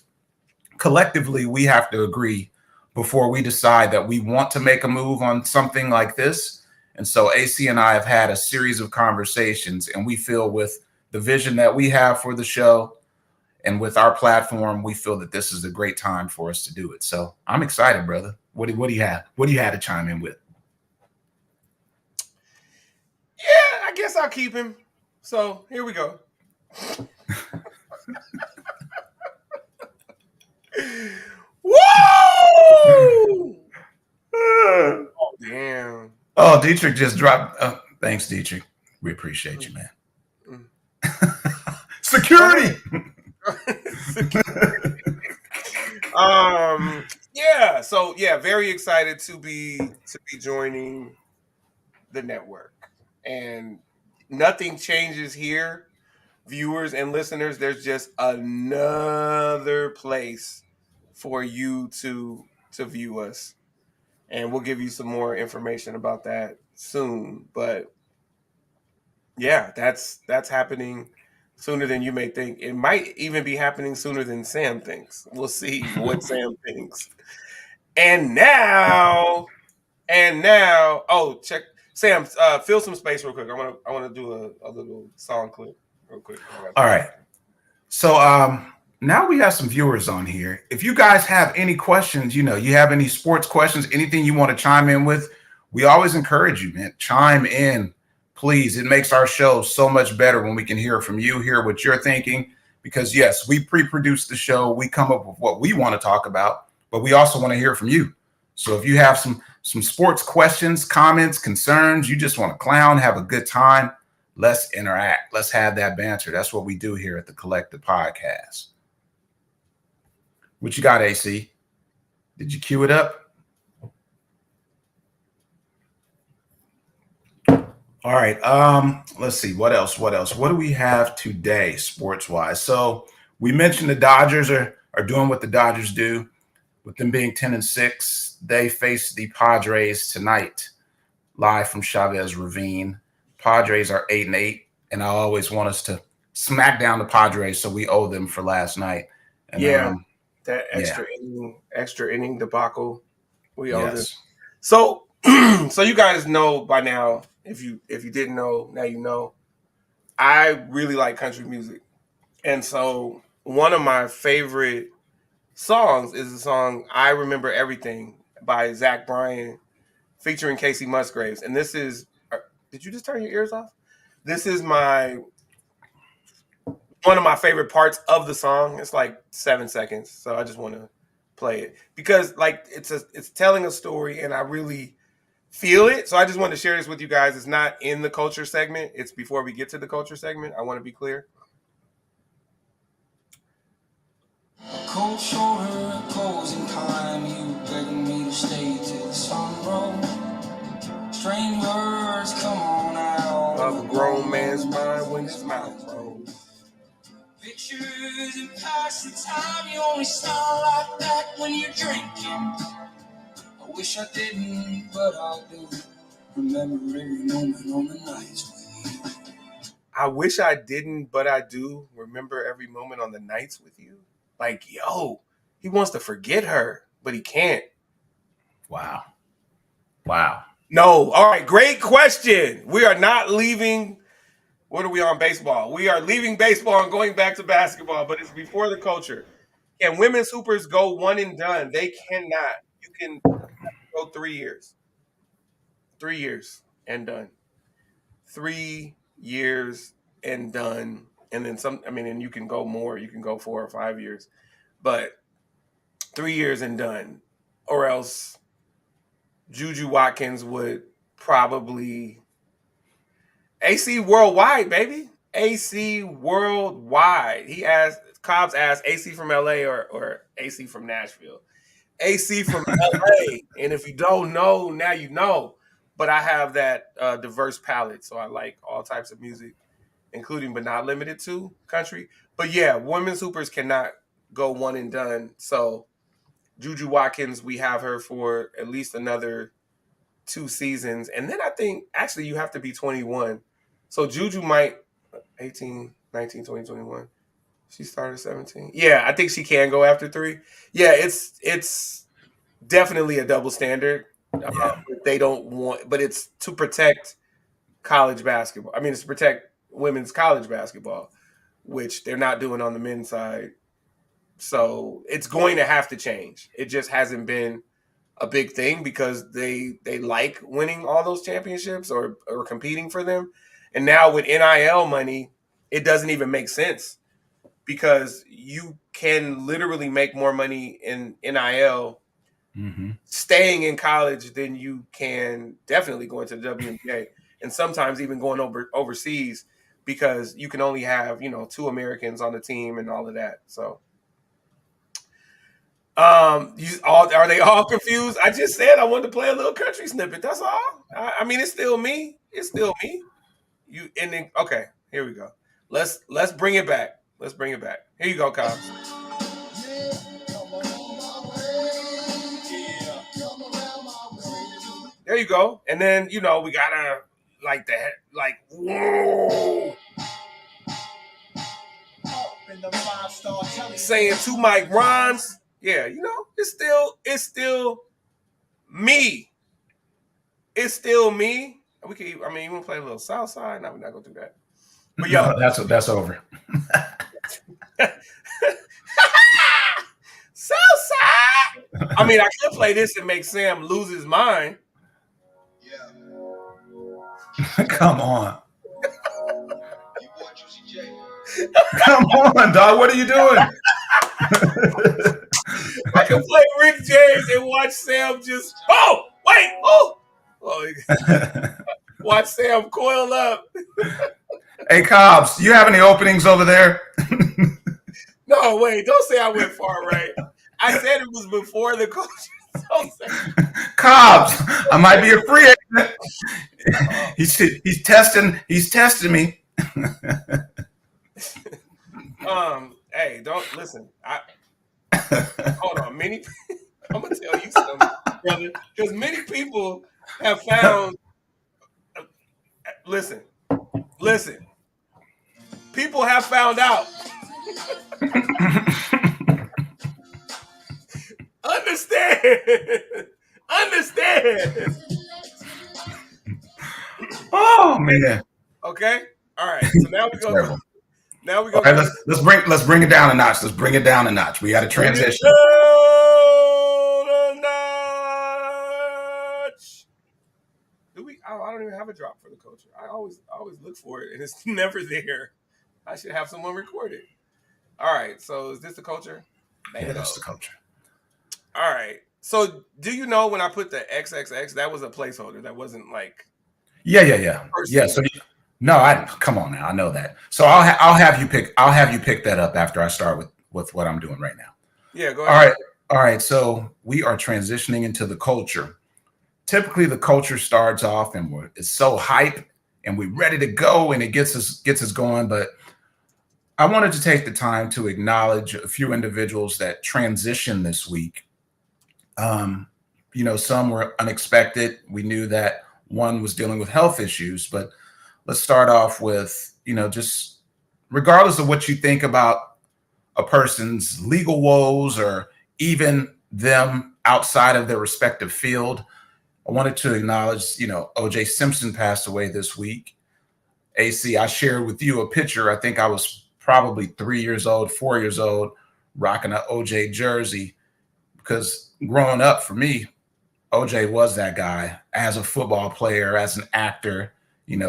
we have to agree before we decide that we want to make a move on something like this. And so AC and I have had a series of conversations, and we feel with the vision that we have for the show and with our platform, we feel that this is a great time for us to do it. So I'm excited, brother. What do you have? What do you have to chime in with? Yeah, I guess I'll keep him. So here we go. Woo! Oh, damn. Oh, Dietrich just dropped. Thanks, Dietrich. We appreciate you, man. Security. Yeah. So yeah, very excited to be joining the network, and nothing changes here, viewers and listeners. There's just another place for you to view us, and we'll give you some more information about that soon. But yeah, that's happening sooner than you may think. It might even be happening sooner than Sam thinks. We'll see what Sam thinks. And now, oh, check Sam. Fill some space real quick. I want to do a little song clip real quick. All right. So now we have some viewers on here. If you guys have any questions, you have any sports questions, anything you want to chime in with, we always encourage you, man. Chime in, please. It makes our show so much better when we can hear from you, hear what you're thinking. Because yes, we pre-produce the show. We come up with what we want to talk about, but we also want to hear from you. So if you have some sports questions, comments, concerns, you just want to clown, have a good time, let's interact. Let's have that banter. That's what we do here at the Collective Podcast. What you got, AC? Did you cue it up? All right. Let's see. What else? What do we have today, sports-wise? So we mentioned the Dodgers are doing what the Dodgers do. With them being 10-6, they face the Padres tonight, live from Chavez Ravine. Padres are 8-8, and I always want us to smack down the Padres, so we owe them for last night. And, that extra inning debacle, we owe them. So, so you guys know by now. If you didn't know, now you know. I really like country music, and so one of my favorite songs is the song "I Remember Everything" by Zach Bryan featuring Casey Musgraves, and this is. Did you just turn your ears off? This is my one of my favorite parts of the song. It's like 7 seconds, so I just want to play it because like it's telling a story, and I really feel it. So I just want to share this with you guys. It's not in the culture segment. It's before we get to the culture segment. I want to be clear. Cold shoulder, closing time, you begging me to stay till the sun rose. Strange words come on out Of a grown man's mind when his mouth grows. Pictures and passing time, you only sound like that when you're drinking. I wish I didn't, but I do. Remember every moment on the nights with you. I wish I didn't, but I do remember every moment on the nights with you. Like, yo, he wants to forget her, but he can't. Wow. Wow. No. All right. Great question. We are not leaving. What are we on baseball? We are leaving baseball and going back to basketball, but it's before the culture. Can women's hoopers go one and done? They cannot. You can go 3 years. 3 years and done. 3 years and done. And then some, I mean, and you can go more. You can go 4 or 5 years. But 3 years and done. Or else Juju Watkins would probably AC worldwide, baby. AC worldwide. Cobbs asked AC from LA or AC from Nashville. AC from LA. And if you don't know, now you know. But I have that diverse palette. So I like all types of music, including but not limited to country. But yeah, women's hoopers cannot go one and done. So Juju Watkins, we have her for at least another 2 seasons. And then I think actually you have to be 21. So Juju might 18, 19, 20, 21. She started 17. Yeah, I think she can go after 3. Yeah, it's definitely a double standard. They don't want, but it's to protect college basketball. I mean, it's to protect women's college basketball, which they're not doing on the men's side. So it's going to have to change. It just hasn't been a big thing because they like winning all those championships or competing for them. And now with NIL money, it doesn't even make sense because you can literally make more money in NIL staying in college than you can definitely going to the WNBA and sometimes even going overseas because you can only have, 2 Americans on the team and all of that. So are they all confused? I just said I wanted to play a little country snippet. That's all. I mean, it's still me. It's still me. Okay, here we go. Let's bring it back. Let's bring it back. Here you go, Kyle. There you go. And then we gotta whoa. Saying 2 Mike rhymes. Yeah, it's still me. It's still me. You want to play a little South Side? No, we're not gonna do that. But yo, no, that's over. Southside. I mean, I could play this and make Sam lose his mind. Yeah. Come on. Come on, dog. What are you doing? I can play Rick James and watch Sam just watch Sam coil up. Hey, Cobbs, do you have any openings over there? No, wait, don't say I went far right. I said it was before the coach. Cobbs, I might be a free agent. He's testing me. Hey, don't listen. Hold on, I'm gonna tell you something, brother, because many people have found. Listen. People have found out. Understand. Oh man. Okay. All right. So now we go. Now we're All gonna right, get let's bring it down a notch. Let's bring it down a notch. We got to bring it transition. down a notch. Do we? Oh, I don't even have a drop for the culture. I always look for it, and it's never there. I should have someone record it. All right. So is this the culture? Yeah, that's Bingo. the culture. All right. So do you know when I put the XXX, that was a placeholder. That wasn't like Yeah. person. So no, I come on now. I know that. So I'll have you pick that up after I start with what I'm doing right now. Yeah. Go All ahead. right. All right. So we are transitioning into the culture. Typically, the culture starts off and it's so hype and we're ready to go and it gets us going. But I wanted to take the time to acknowledge a few individuals that transitioned this week. Um, some were unexpected. We knew that one was dealing with health issues, but let's start off with, just regardless of what you think about a person's legal woes or even them outside of their respective field, I wanted to acknowledge, OJ Simpson passed away this week. AC, I shared with you a picture. I think I was probably 3 years old, 4 years old, rocking an OJ jersey because growing up for me, OJ was that guy as a football player, as an actor,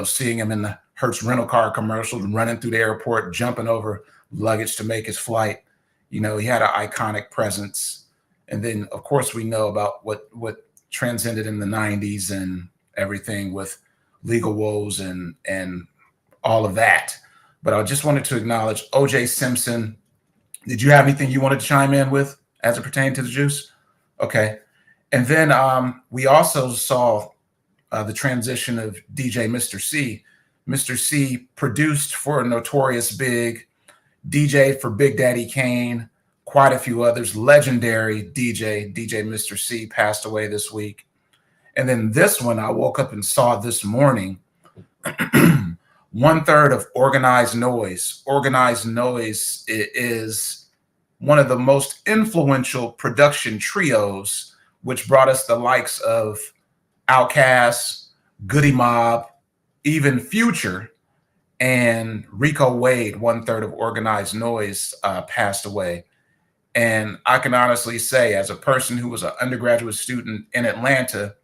seeing him in the Hertz rental car commercials, running through the airport, jumping over luggage to make his flight. He had an iconic presence. And then, of course, we know about what transcended in the 90s and everything with legal woes and all of that. But I just wanted to acknowledge OJ Simpson. Did you have anything you wanted to chime in with as it pertained to the juice? Okay. And then we also saw the transition of DJ Mr. C. Mr. C produced for Notorious Big, DJ for Big Daddy Kane, quite a few others. Legendary DJ Mr. C passed away this week. And then this one I woke up and saw this morning. 1/3 of Organized Noise. Organized Noise is one of the most influential production trios, which brought us the likes of Outkast, Goody Mob, even Future, and Rico Wade. 1/3 of Organized Noise passed away. And I can honestly say, as a person who was an undergraduate student in Atlanta,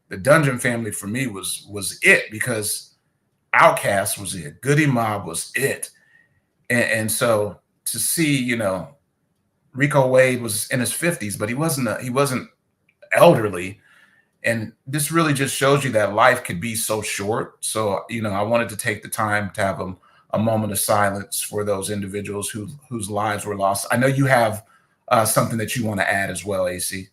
the Dungeon Family for me was it, because Outkast was it, Goody Mob was it. And so to see, Rico Wade was in his 50s, but he wasn't elderly. And this really just shows you that life could be so short. So, I wanted to take the time to have a moment of silence for those individuals whose lives were lost. I know you have something that you want to add as well, AC.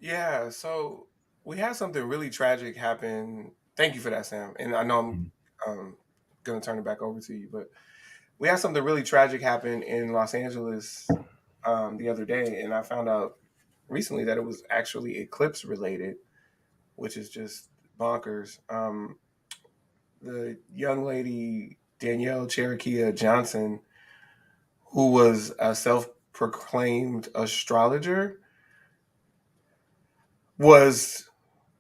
Yeah. So we had something really tragic happen. Thank you for that, Sam. And I know I'm gonna turn it back over to you, but we had something really tragic happen in Los Angeles the other day, and I found out recently that it was actually eclipse related, which is just bonkers. The young lady Danielle Cherokee Johnson, who was a self-proclaimed astrologer, was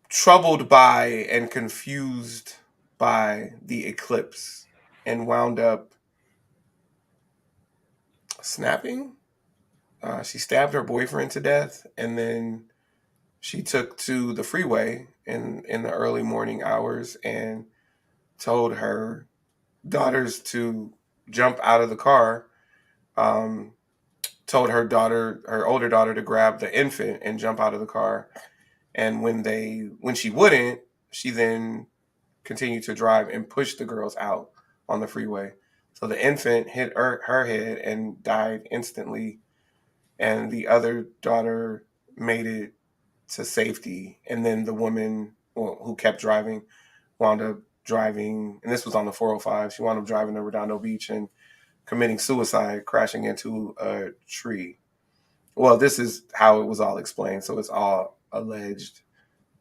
troubled by and confused by the eclipse and wound up snapping. She stabbed her boyfriend to death, and then she took to the freeway in the early morning hours and told her daughters to jump out of the car. Um, Told her older daughter, to grab the infant and jump out of the car. And when she wouldn't, she then continued to drive and push the girls out on the freeway. So the infant hit her head and died instantly, and the other daughter made it to safety. And then the woman, who kept driving, wound up driving, and this was on the 405. She wound up driving to Redondo Beach and committing suicide, crashing into a tree. Well, this is how it was all explained. So it's all alleged,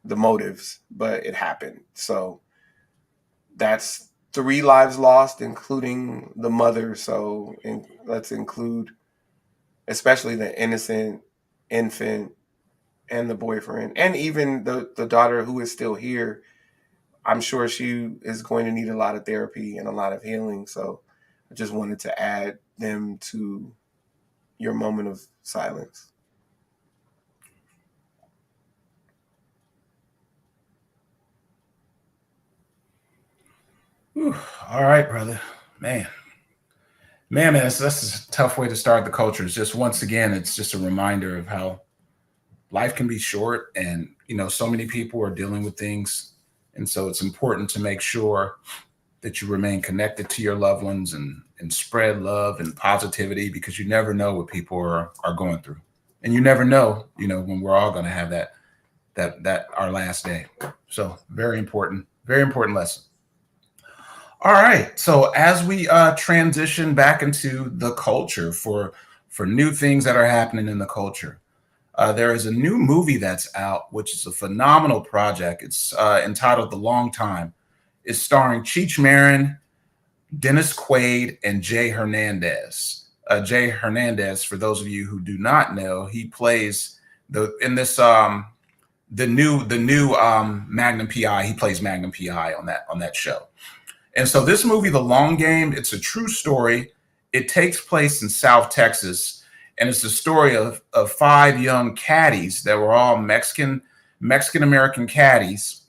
the motives, but it happened. So that's 3 lives lost, including the mother. So let's include especially the innocent infant and the boyfriend, and even the daughter who is still here. I'm sure she is going to need a lot of therapy and a lot of healing. So I just wanted to add them to your moment of silence. Whew. All right, brother. Man, that's a tough way to start the culture. It's just, once again, it's just a reminder of how life can be short, and so many people are dealing with things, and so it's important to make sure that you remain connected to your loved ones, and spread love and positivity, because you never know what people are going through, and you never know when we're all going to have that our last day. So very important lesson. All right. So as we transition back into the culture for new things that are happening in the culture, there is a new movie that's out, which is a phenomenal project. It's entitled The Long Time. It's starring Cheech Marin, Dennis Quaid, and Jay Hernandez. Jay Hernandez, for those of you who do not know, he plays the new Magnum PI. He plays Magnum PI on that show. And so this movie, The Long Game, it's a true story. It takes place in South Texas, and it's the story of five young caddies that were all Mexican American caddies.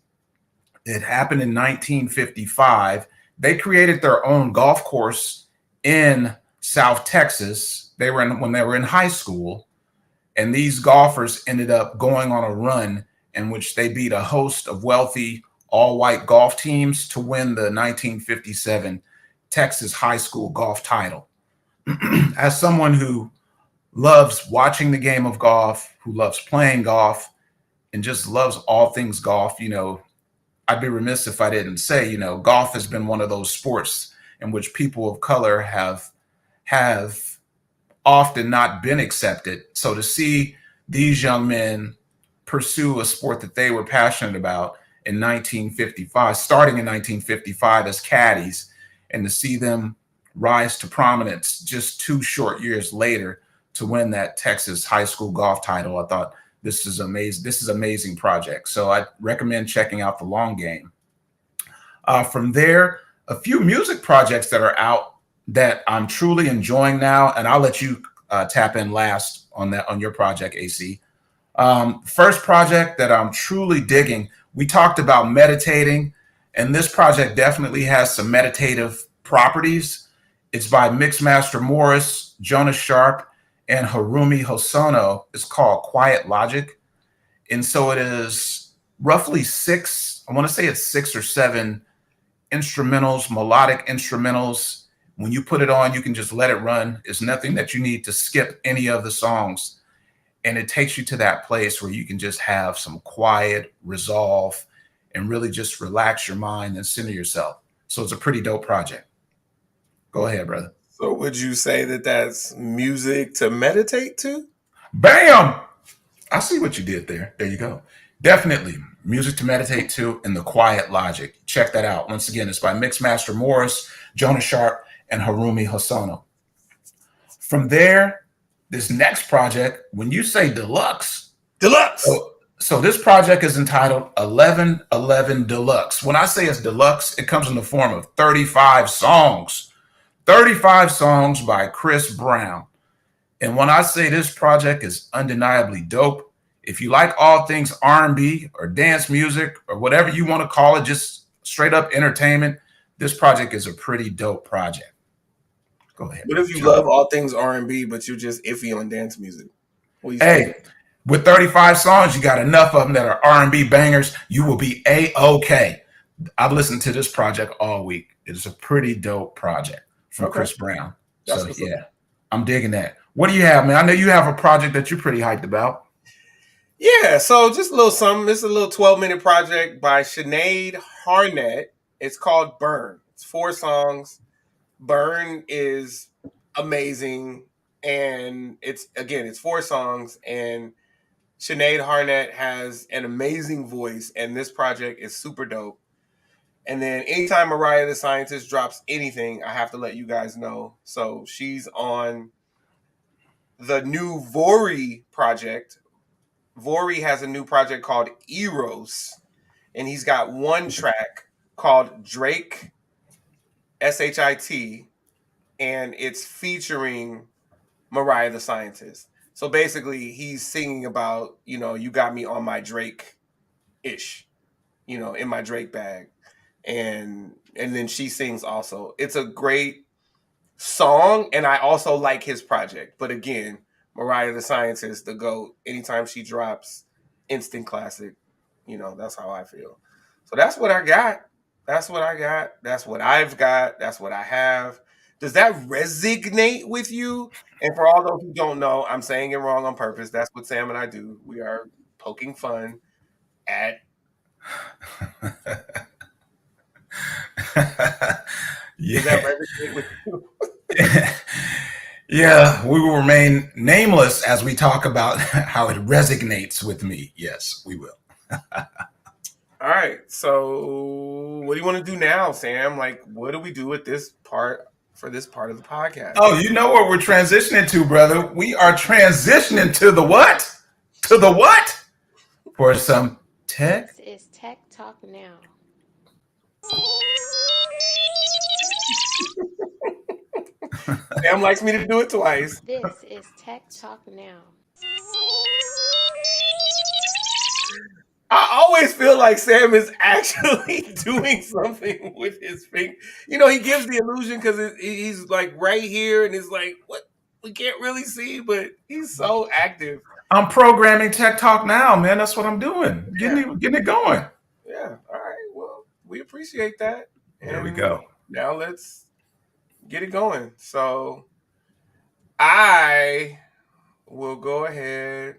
It happened in 1955. They created their own golf course in South Texas. When they were in high school, and these golfers ended up going on a run in which they beat a host of wealthy all-white golf teams to win the 1957 Texas high school golf title. As someone who loves watching the game of golf, who loves playing golf, and just loves all things golf, I'd be remiss if I didn't say, golf has been one of those sports in which people of color have often not been accepted. So to see these young men pursue a sport that they were passionate about in 1955, starting in 1955 as caddies, and to see them rise to prominence just 2 short years later to win that Texas high school golf title, I thought this is amazing. This is an amazing project. So I recommend checking out The Long Game. From there, a few music projects that are out that I'm truly enjoying now, and I'll let you tap in last on your project, AC. First project that I'm truly digging, we talked about meditating, and this project definitely has some meditative properties. It's by Mixmaster Morris, Jonas Sharp, and Harumi Hosono. It's called Quiet Logic. And so it is roughly I want to say it's 6 or 7 instrumentals, melodic instrumentals. When you put it on, you can just let it run. It's nothing that you need to skip any of the songs. And it takes you to that place where you can just have some quiet resolve and really just relax your mind and center yourself. So it's a pretty dope project. Go ahead, brother. So would you say that that's music to meditate to? Bam! I see what you did there. There you go. Definitely music to meditate to in the Quiet Logic. Check that out. Once again, it's by Mixmaster Morris, Jonas Sharp, and Harumi Hosono. From there, this next project, when you say deluxe. So this project is entitled 1111 Deluxe. When I say it's deluxe, it comes in the form of 35 songs. 35 songs by Chris Brown. And when I say this project is undeniably dope, if you like all things R&B or dance music or whatever you want to call it, just straight up entertainment, this project is a pretty dope project. Go ahead. What if you love all things R&B, but you're just iffy on dance music? Hey, with 35 songs, you got enough of them that are R&B bangers. You will be A-OK. I've listened to this project all week. It's a pretty dope project from Chris Brown. So yeah, I'm digging that. What do you have, man? I know you have a project that you're pretty hyped about. Yeah, so just a little something. It's a little 12-minute project by Sinead Harnett. It's called Burn. It's 4 songs. Burn is amazing, and it's 4 songs, and Sinead Harnett has an amazing voice, and this project is super dope. And then anytime Mariah the Scientist drops anything, I have to let you guys know. So she's on the new Vori project. Vori has a new project called Eros, and he's got one track called Drake, SHIT, and it's featuring Mariah the Scientist. So basically, he's singing about, you got me on my Drake-ish, in my Drake bag. And then she sings also. It's a great song, and I also like his project. But again, Mariah the Scientist, the GOAT, anytime she drops, instant classic. That's how I feel. So that's what I got. That's what I got. That's what I've got. That's what I have. Does that resonate with you? And for all those who don't know, I'm saying it wrong on purpose. That's what Sam and I do. We are poking fun at. Does that resonate with you? Yeah, we will remain nameless as we talk about how it resonates with me. Yes, we will. All right. So what do you want to do now, Sam? Like, what do we do with this part for this part of the podcast? Oh, you know what we're transitioning to, brother? We are transitioning to the what? To the what? For some tech. This is Tech Talk Now. Sam likes me to do it twice. This is Tech Talk Now. I always feel like Sam is actually doing something with his finger. He gives the illusion because he's like right here, and it's like, what? We can't really see, but he's so active. I'm programming Tech Talk Now, man. That's what I'm doing. Getting it going. Yeah. All right. Well, we appreciate that. There we go. Now let's get it going. So I will go ahead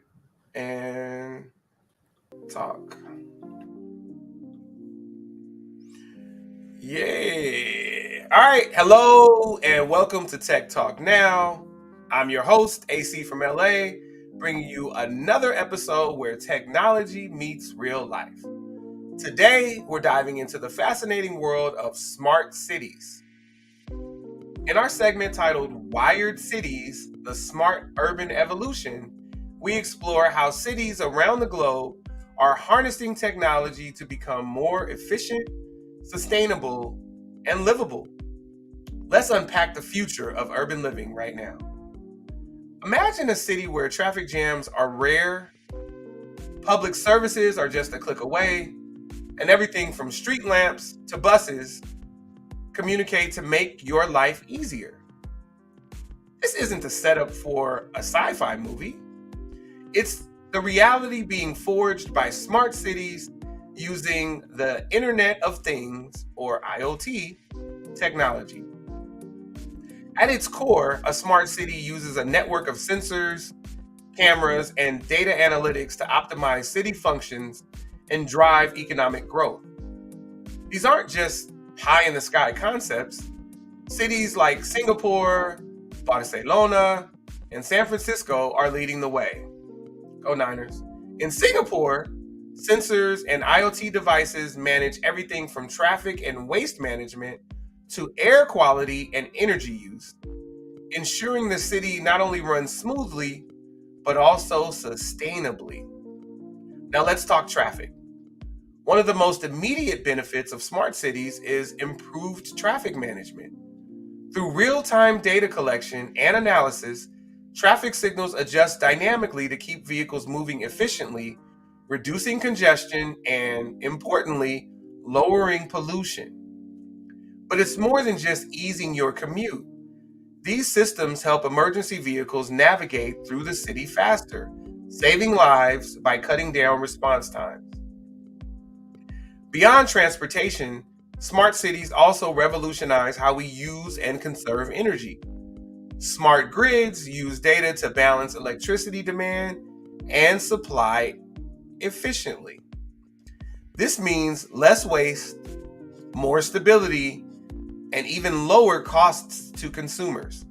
and talk. Yeah. All right. Hello and welcome to Tech Talk Now. I'm your host, AC from LA, bringing you another episode where technology meets real life. Today, we're diving into the fascinating world of smart cities. In our segment titled Wired Cities, the Smart Urban Evolution, we explore how cities around the globe are harnessing technology to become more efficient, sustainable, and livable. Let's unpack the future of urban living right now. Imagine a city where traffic jams are rare, public services are just a click away, and everything from street lamps to buses communicate to make your life easier. This isn't a setup for a sci-fi movie. It's the reality being forged by smart cities using the Internet of Things, or IoT, technology. At its core, a smart city uses a network of sensors, cameras, and data analytics to optimize city functions and drive economic growth. These aren't just pie-in-the-sky concepts. Cities like Singapore, Barcelona, and San Francisco are leading the way. Go Niners. In Singapore, sensors and IoT devices manage everything from traffic and waste management to air quality and energy use, ensuring the city not only runs smoothly, but also sustainably. Now let's talk traffic. One of the most immediate benefits of smart cities is improved traffic management. Through real-time data collection and analysis, traffic signals adjust dynamically to keep vehicles moving efficiently, reducing congestion and, importantly, lowering pollution. But it's more than just easing your commute. These systems help emergency vehicles navigate through the city faster, saving lives by cutting down response times. Beyond transportation, smart cities also revolutionize how we use and conserve energy. Smart grids use data to balance electricity demand and supply efficiently. This means less waste, more stability, and even lower costs to consumers.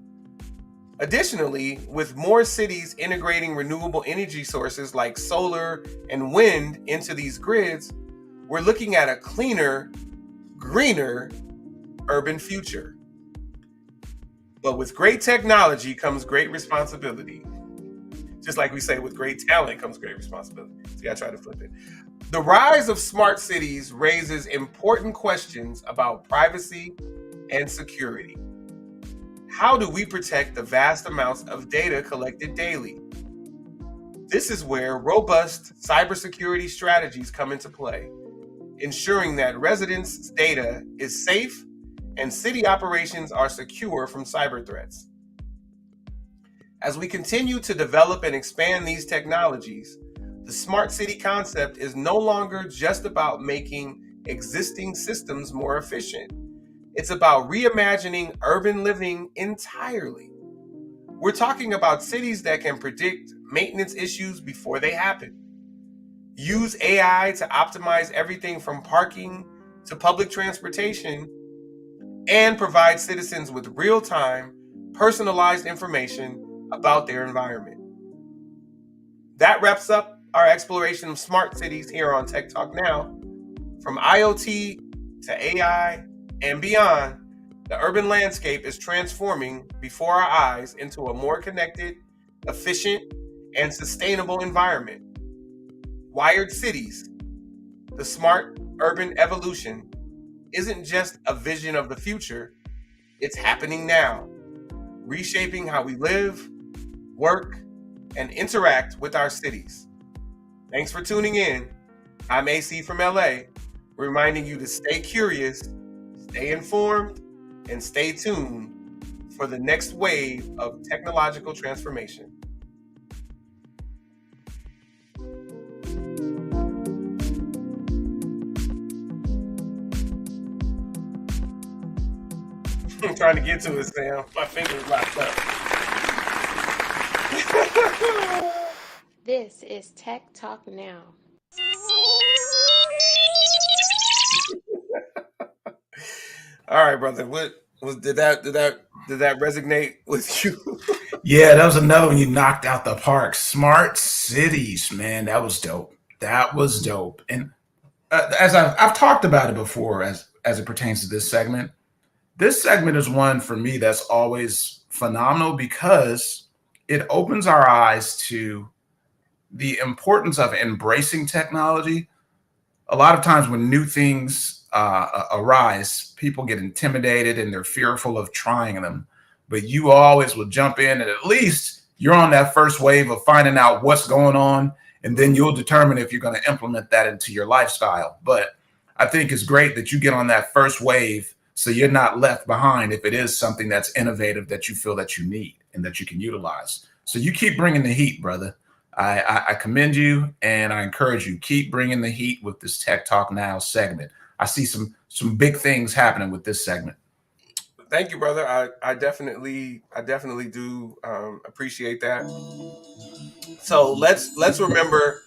Additionally, with more cities integrating renewable energy sources like solar and wind into these grids, we're looking at a cleaner, greener urban future. But with great technology comes great responsibility. Just like we say, with great talent comes great responsibility. See, I try to flip it. The rise of smart cities raises important questions about privacy and security. how do we protect the vast amounts of data collected daily? This is where robust cybersecurity strategies come into play, ensuring that residents' data is safe and city operations are secure from cyber threats. As we continue to develop and expand these technologies, the smart city concept is no longer just about making existing systems more efficient. It's about reimagining urban living entirely. We're talking about cities that can predict maintenance issues before they happen, use AI to optimize everything from parking to public transportation, and provide citizens with real-time, personalized information about their environment. That wraps up our exploration of smart cities here on Tech Talk Now. From IoT to AI and beyond, the urban landscape is transforming before our eyes into a more connected, efficient, and sustainable environment. Wired cities, the smart urban evolution, isn't just a vision of the future, it's happening now, reshaping how we live, work, and interact with our cities. Thanks for tuning in. I'm AC from LA, reminding you to stay curious, stay informed, and stay tuned for the next wave of technological transformation. I'm trying to get to it, Sam. My finger's locked up. This is Tech Talk Now. All right, brother. What was did that resonate with you? Yeah, that was another one you knocked out the park. Smart cities, man. That was dope. That was dope. And as I've talked about it before, as it pertains to this segment is one for me that's always phenomenal because it opens our eyes to the importance of embracing technology. A lot of times when new things arise, people get intimidated and they're fearful of trying them. But you always will jump in, and at least you're on that first wave of finding out what's going on, and then you'll determine if you're going to implement that into your lifestyle. But I think it's great that you get on that first wave so you're not left behind if it is something that's innovative that you feel that you need and that you can utilize. So you keep bringing the heat, brother. I commend you, and I encourage you, keep bringing the heat with this Tech Talk Now segment. I see some big things happening with this segment. Thank you, brother. I definitely do appreciate that. So let's remember,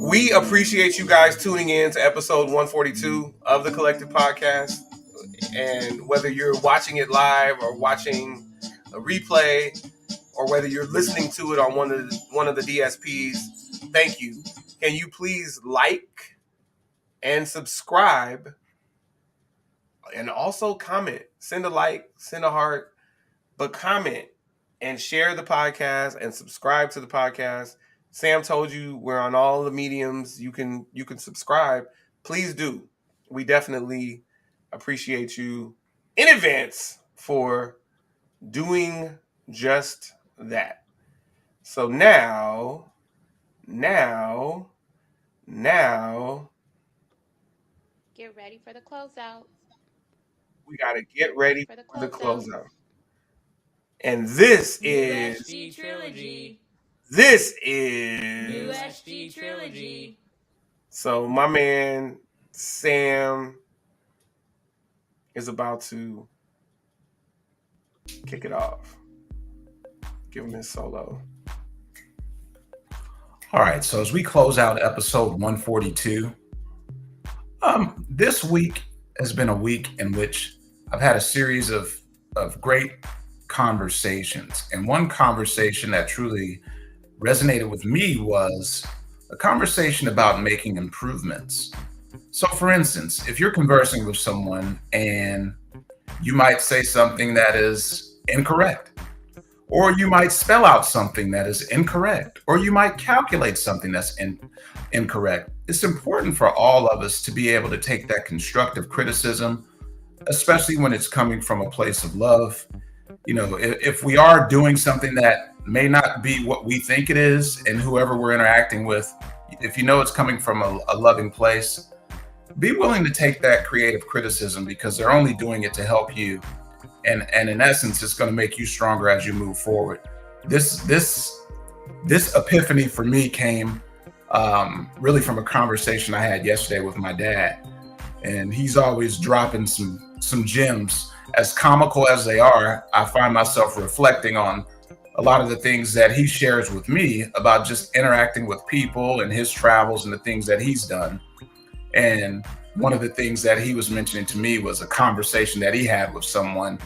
we appreciate you guys tuning in to episode 142 of the Collective Podcast. And whether you're watching it live or watching a replay, or whether you're listening to it on one of the DSPs, thank you. Can you please like and subscribe, and also comment? Send a like, send a heart, but comment and share the podcast and subscribe to the podcast. Sam told you we're on all the mediums. You can subscribe. Please do. We definitely appreciate you in advance for doing just that. So now Get ready for the closeout. we got to get ready For the for the closeout. closeout. And this is USG Trilogy. USG Trilogy. So my man Sam is about to kick it off. Give him his solo. All right, so as we close out episode 142, this week has been a week in which I've had a series of great conversations. And one conversation that truly resonated with me was a conversation about making improvements. So for instance, if you're conversing with someone and you might say something that is incorrect, or you might spell out something that is incorrect, or you might calculate something that's incorrect. It's important for all of us to be able to take that constructive criticism, especially when it's coming from a place of love, if we are doing something that may not be what we think it is, and whoever we're interacting with, if it's coming from a loving place, be willing to take that creative criticism, because they're only doing it to help you. And in essence, it's going to make you stronger as you move forward. This epiphany for me came really from a conversation I had yesterday with my dad, and he's always dropping some gems. As comical as they are, I find myself reflecting on a lot of the things that he shares with me about just interacting with people and his travels and the things that he's done. And one of the things that he was mentioning to me was a conversation that he had with someone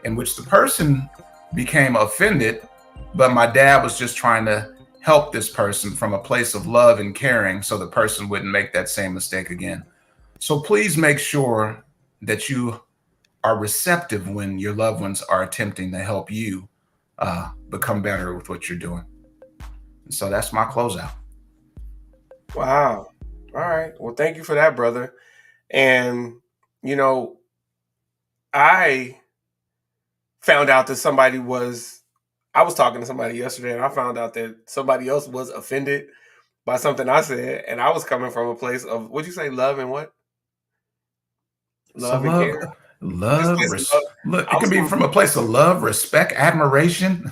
in which the person became offended, but my dad was just trying to help this person from a place of love and caring so the person wouldn't make that same mistake again. So please make sure that you are receptive when your loved ones are attempting to help you become better with what you're doing. And so that's my closeout. Wow. All right. Well, thank you for that, brother. And, I found out that I was talking to somebody yesterday, and I found out that somebody else was offended by something I said. And I was coming from a place of, what'd you say, love and what? So Love and care? look, I it was can be coming from a place of love, respect, admiration.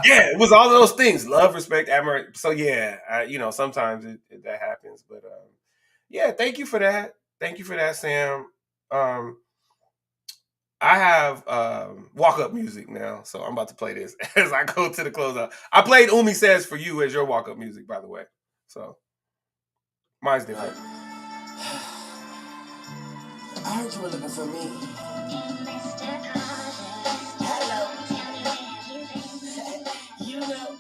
Yeah, it was all of those things: love, respect, admiration. So yeah, sometimes that happens, but yeah, thank you for that. Thank you for that, Sam. I have walk up music now, so I'm about to play this as I go to the closeout. I played Umi Says for You as your walk up music, by the way. So mine's different. I heard you were looking for me. You know.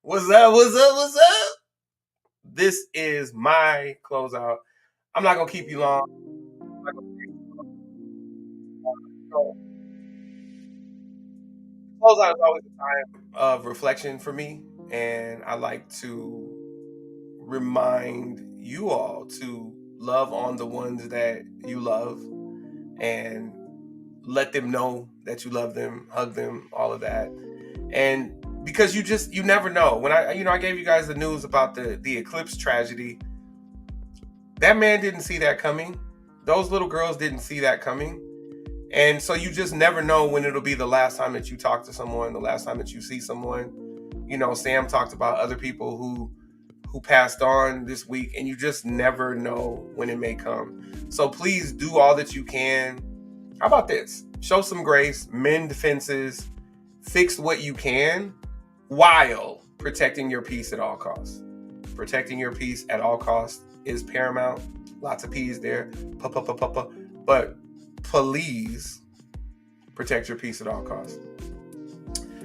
What's up? What's up? What's up? This is my closeout. I'm not gonna keep you long. Closeout is always a time of reflection for me, and I like to remind you all to love on the ones that you love and let them know that you love them, hug them, all of that. And because you never know. When I gave you guys the news about the eclipse tragedy, that man didn't see that coming. Those little girls didn't see that coming. And so you just never know when it'll be the last time that you talk to someone, the last time that you see someone. Sam talked about other people who passed on this week, and you just never know when it may come. So please do all that you can. How about this? Show some grace, mend fences, fix what you can while protecting your peace at all costs. Protecting your peace at all costs is paramount. Lots of P's there. But please protect your peace at all costs.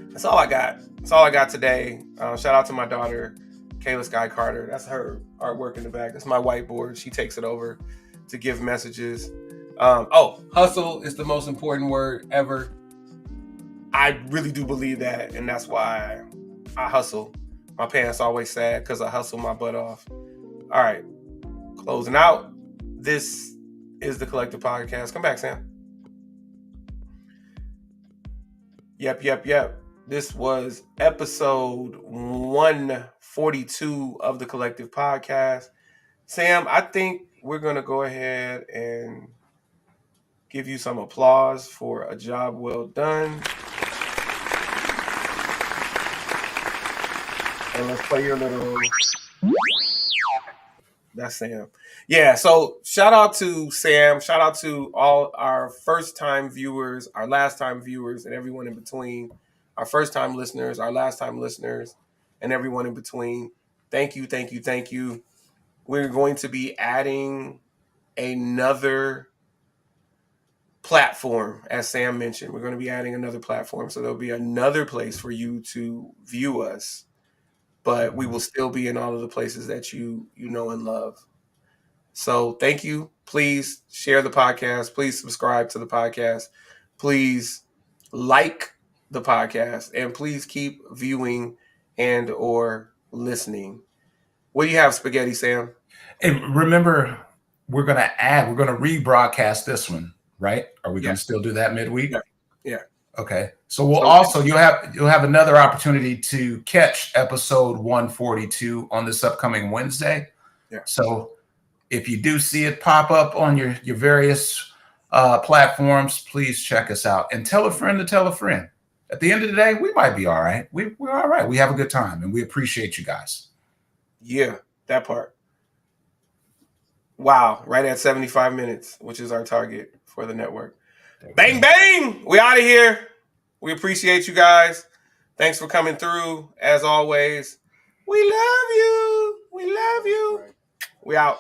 That's all I got. That's all I got today. Shout out to my daughter, Kayla Sky Carter. That's her artwork in the back. That's my whiteboard. She takes it over to give messages. Hustle is the most important word ever. I really do believe that, and that's why I hustle. My parents always sad because I hustle my butt off. All right, closing out. This is the Collective Podcast. Come back, Sam. Yep. This was episode 142 of the Collective Podcast. Sam, I think we're going to go ahead and give you some applause for a job well done. And let's play your little... That's Sam. Yeah, so shout out to Sam. Shout out to all our first-time viewers, our last-time viewers, and everyone in between. Our first-time listeners, our last-time listeners, and everyone in between. Thank you. We're going to be adding another platform, as Sam mentioned. We're going to be adding another platform, so there'll be another place for you to view us, but we will still be in all of the places that you know and love. So thank you. Please share the podcast. Please subscribe to the podcast. Please like the podcast, and please keep viewing and or listening. What do you have, Spaghetti Sam? And remember, we're going to rebroadcast this one, right? Are we going to still do that midweek? Yeah. Okay. So you'll have another opportunity to catch episode 142 on this upcoming Wednesday. Yeah. So if you do see it pop up on your various platforms, please check us out and tell a friend to tell a friend. At the end of the day, we might be all right. We're all right. We have a good time and we appreciate you guys. Yeah, that part. Wow, right at 75 minutes, which is our target for the network. Bang, bang! We out of here. We appreciate you guys. Thanks for coming through. As always, we love you. We love you. We out.